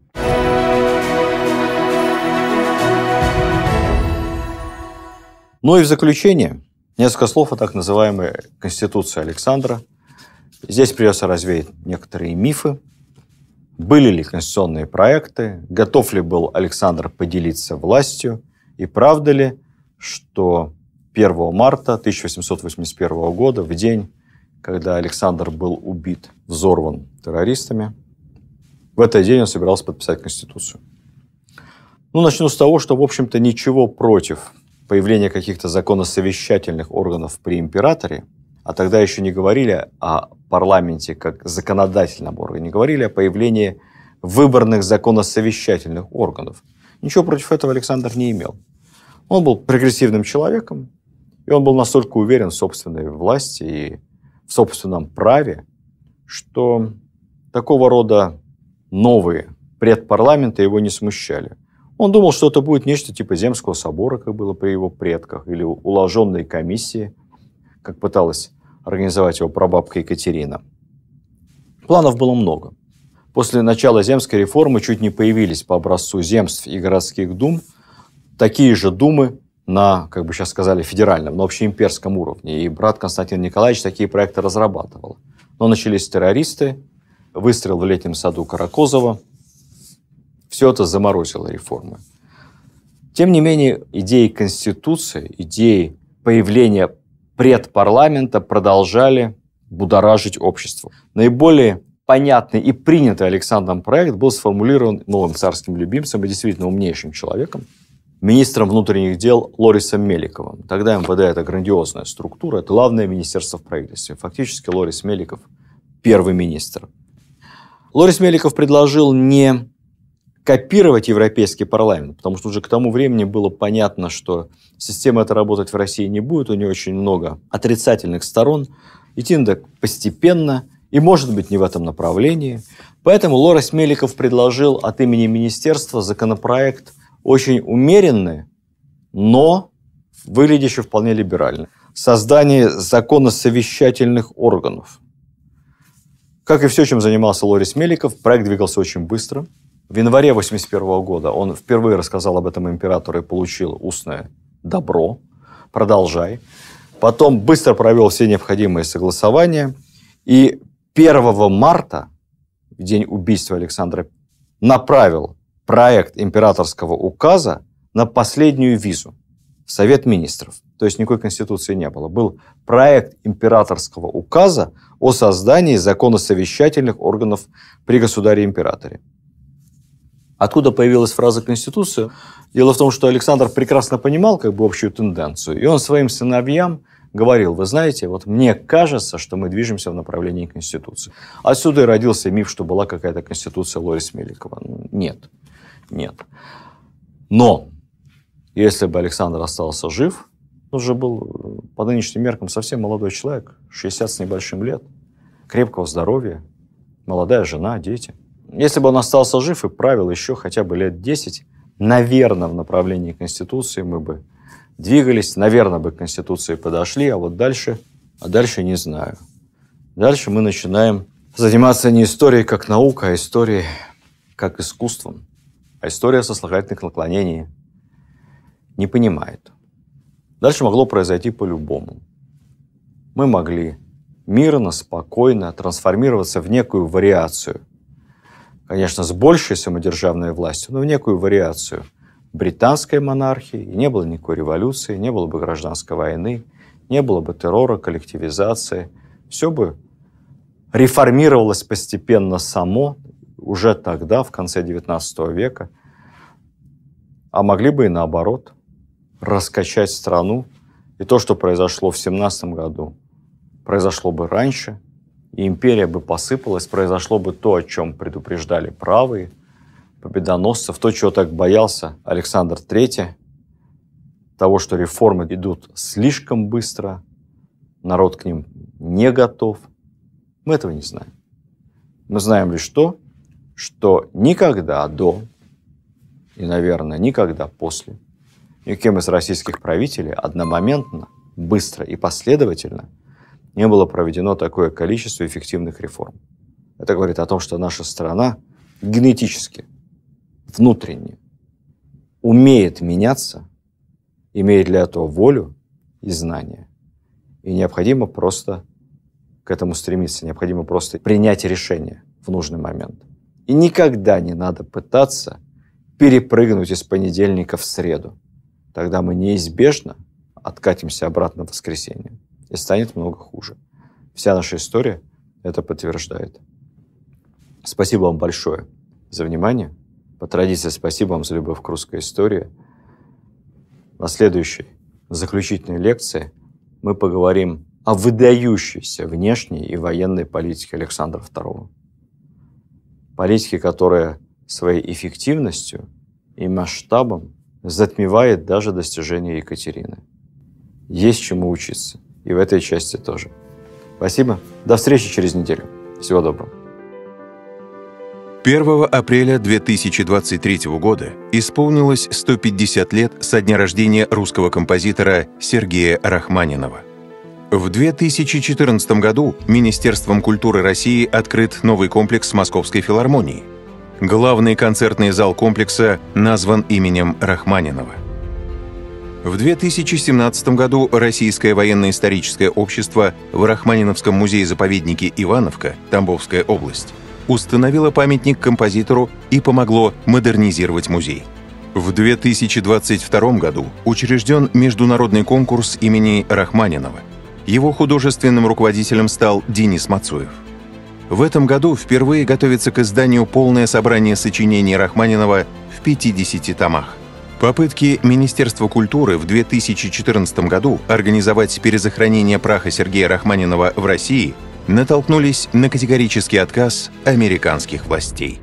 Ну и в заключение несколько слов о так называемой Конституции Александра. Здесь придется развеять некоторые мифы. Были ли конституционные проекты? Готов ли был Александр поделиться властью? И правда ли, что 1 марта 1881 года, в день, когда Александр был убит, взорван террористами, в этот день он собирался подписать Конституцию? Начну с того, что, в общем-то, ничего против появления каких-то законосовещательных органов при императоре, а тогда еще не говорили о парламенте как законодательном органе, говорили о появлении выборных законосовещательных органов. Ничего против этого Александр не имел. Он был прогрессивным человеком, и он был настолько уверен в собственной власти и в собственном праве, что такого рода новые предпарламенты его не смущали. Он думал, что это будет нечто типа Земского собора, как было при его предках, или уложенной комиссии, как пыталась организовать его прабабка Екатерина. Планов было много. После начала земской реформы чуть не появились по образцу земств и городских дум такие же думы на, как бы сейчас сказали, федеральном, на общеимперском уровне. И брат Константин Николаевич такие проекты разрабатывал. Но начались террористы, выстрел в Летнем саду Каракозова. Все это заморозило реформы. Тем не менее, идеи Конституции, идеи появления предпарламента продолжали будоражить общество. Наиболее понятный и принятый Александром проект был сформулирован новым царским любимцем и действительно умнейшим человеком, министром внутренних дел Лорисом Меликовым. Тогда МВД – это грандиозная структура, это главное министерство в правительстве. Фактически Лорис Меликов – первый министр. Лорис Меликов предложил не копировать европейский парламент, потому что уже к тому времени было понятно, что система эта работать в России не будет, у нее очень много отрицательных сторон. Идти надо постепенно и, может быть, не в этом направлении. Поэтому Лорис Меликов предложил от имени министерства законопроект очень умеренный, но выглядящий вполне либерально. Создание законосовещательных органов. Как и все, чем занимался Лорис Меликов, проект двигался очень быстро. В январе 1981 года он впервые рассказал об этом императору и получил устное добро. Продолжай. Потом быстро провел все необходимые согласования. И 1 марта, в день убийства Александра, направил проект императорского указа на последнюю визу. Совет министров. То есть никакой конституции не было. Был проект императорского указа о создании законосовещательных органов при государе-императоре. Откуда появилась фраза «конституция»? Дело в том, что Александр прекрасно понимал общую тенденцию, и он своим сыновьям говорил: вы знаете, вот мне кажется, что мы движемся в направлении конституции. Отсюда и родился миф, что была какая-то конституция Лорис Меликова. Нет. Но если бы Александр остался жив, он же был по нынешним меркам совсем молодой человек, 60 с небольшим лет, крепкого здоровья, молодая жена, дети. Если бы он остался жив и правил еще хотя бы лет 10, наверное, в направлении Конституции мы бы двигались, наверное, бы к Конституции подошли, а вот дальше не знаю. Дальше мы начинаем заниматься не историей как наукой, а историей как искусством. А история сослагательных наклонений не понимает. Дальше могло произойти по-любому. Мы могли мирно, спокойно трансформироваться в некую вариацию, конечно, с большей самодержавной властью, но в некую вариацию британской монархии, и не было никакой революции, не было бы гражданской войны, не было бы террора, коллективизации. Все бы реформировалось постепенно само, уже тогда, в конце XIX века, а могли бы и наоборот раскачать страну. И то, что произошло в 1917 году, произошло бы раньше, и империя бы посыпалась, произошло бы то, о чем предупреждали правые, победоносцев, то, чего так боялся Александр III, того, что реформы идут слишком быстро, народ к ним не готов. Мы этого не знаем. Мы знаем лишь то, что никогда до и, наверное, никогда после никем из российских правителей одномоментно, быстро и последовательно не было проведено такое количество эффективных реформ. Это говорит о том, что наша страна генетически, внутренне умеет меняться, имеет для этого волю и знания. И необходимо просто к этому стремиться, необходимо просто принять решение в нужный момент. И никогда не надо пытаться перепрыгнуть из понедельника в среду. Тогда мы неизбежно откатимся обратно в воскресенье. И станет много хуже. Вся наша история это подтверждает. Спасибо вам большое за внимание. По традиции, спасибо вам за любовь к русской истории. На следующей, заключительной лекции мы поговорим о выдающейся внешней и военной политике Александра II. Политике, которая своей эффективностью и масштабом затмевает даже достижения Екатерины. Есть чему учиться. И в этой части тоже. Спасибо. До встречи через неделю. Всего доброго. 1 апреля 2023 года исполнилось 150 лет со дня рождения русского композитора Сергея Рахманинова. В 2014 году Министерством культуры России открыт новый комплекс Московской филармонии. Главный концертный зал комплекса назван именем Рахманинова. В 2017 году Российское военно-историческое общество в Рахманиновском музее-заповеднике Ивановка, Тамбовская область, установило памятник композитору и помогло модернизировать музей. В 2022 году учрежден международный конкурс имени Рахманинова. Его художественным руководителем стал Денис Мацуев. В этом году впервые готовится к изданию полное собрание сочинений Рахманинова в 50 томах. Попытки Министерства культуры в 2014 году организовать перезахоронение праха Сергея Рахманинова в России натолкнулись на категорический отказ американских властей.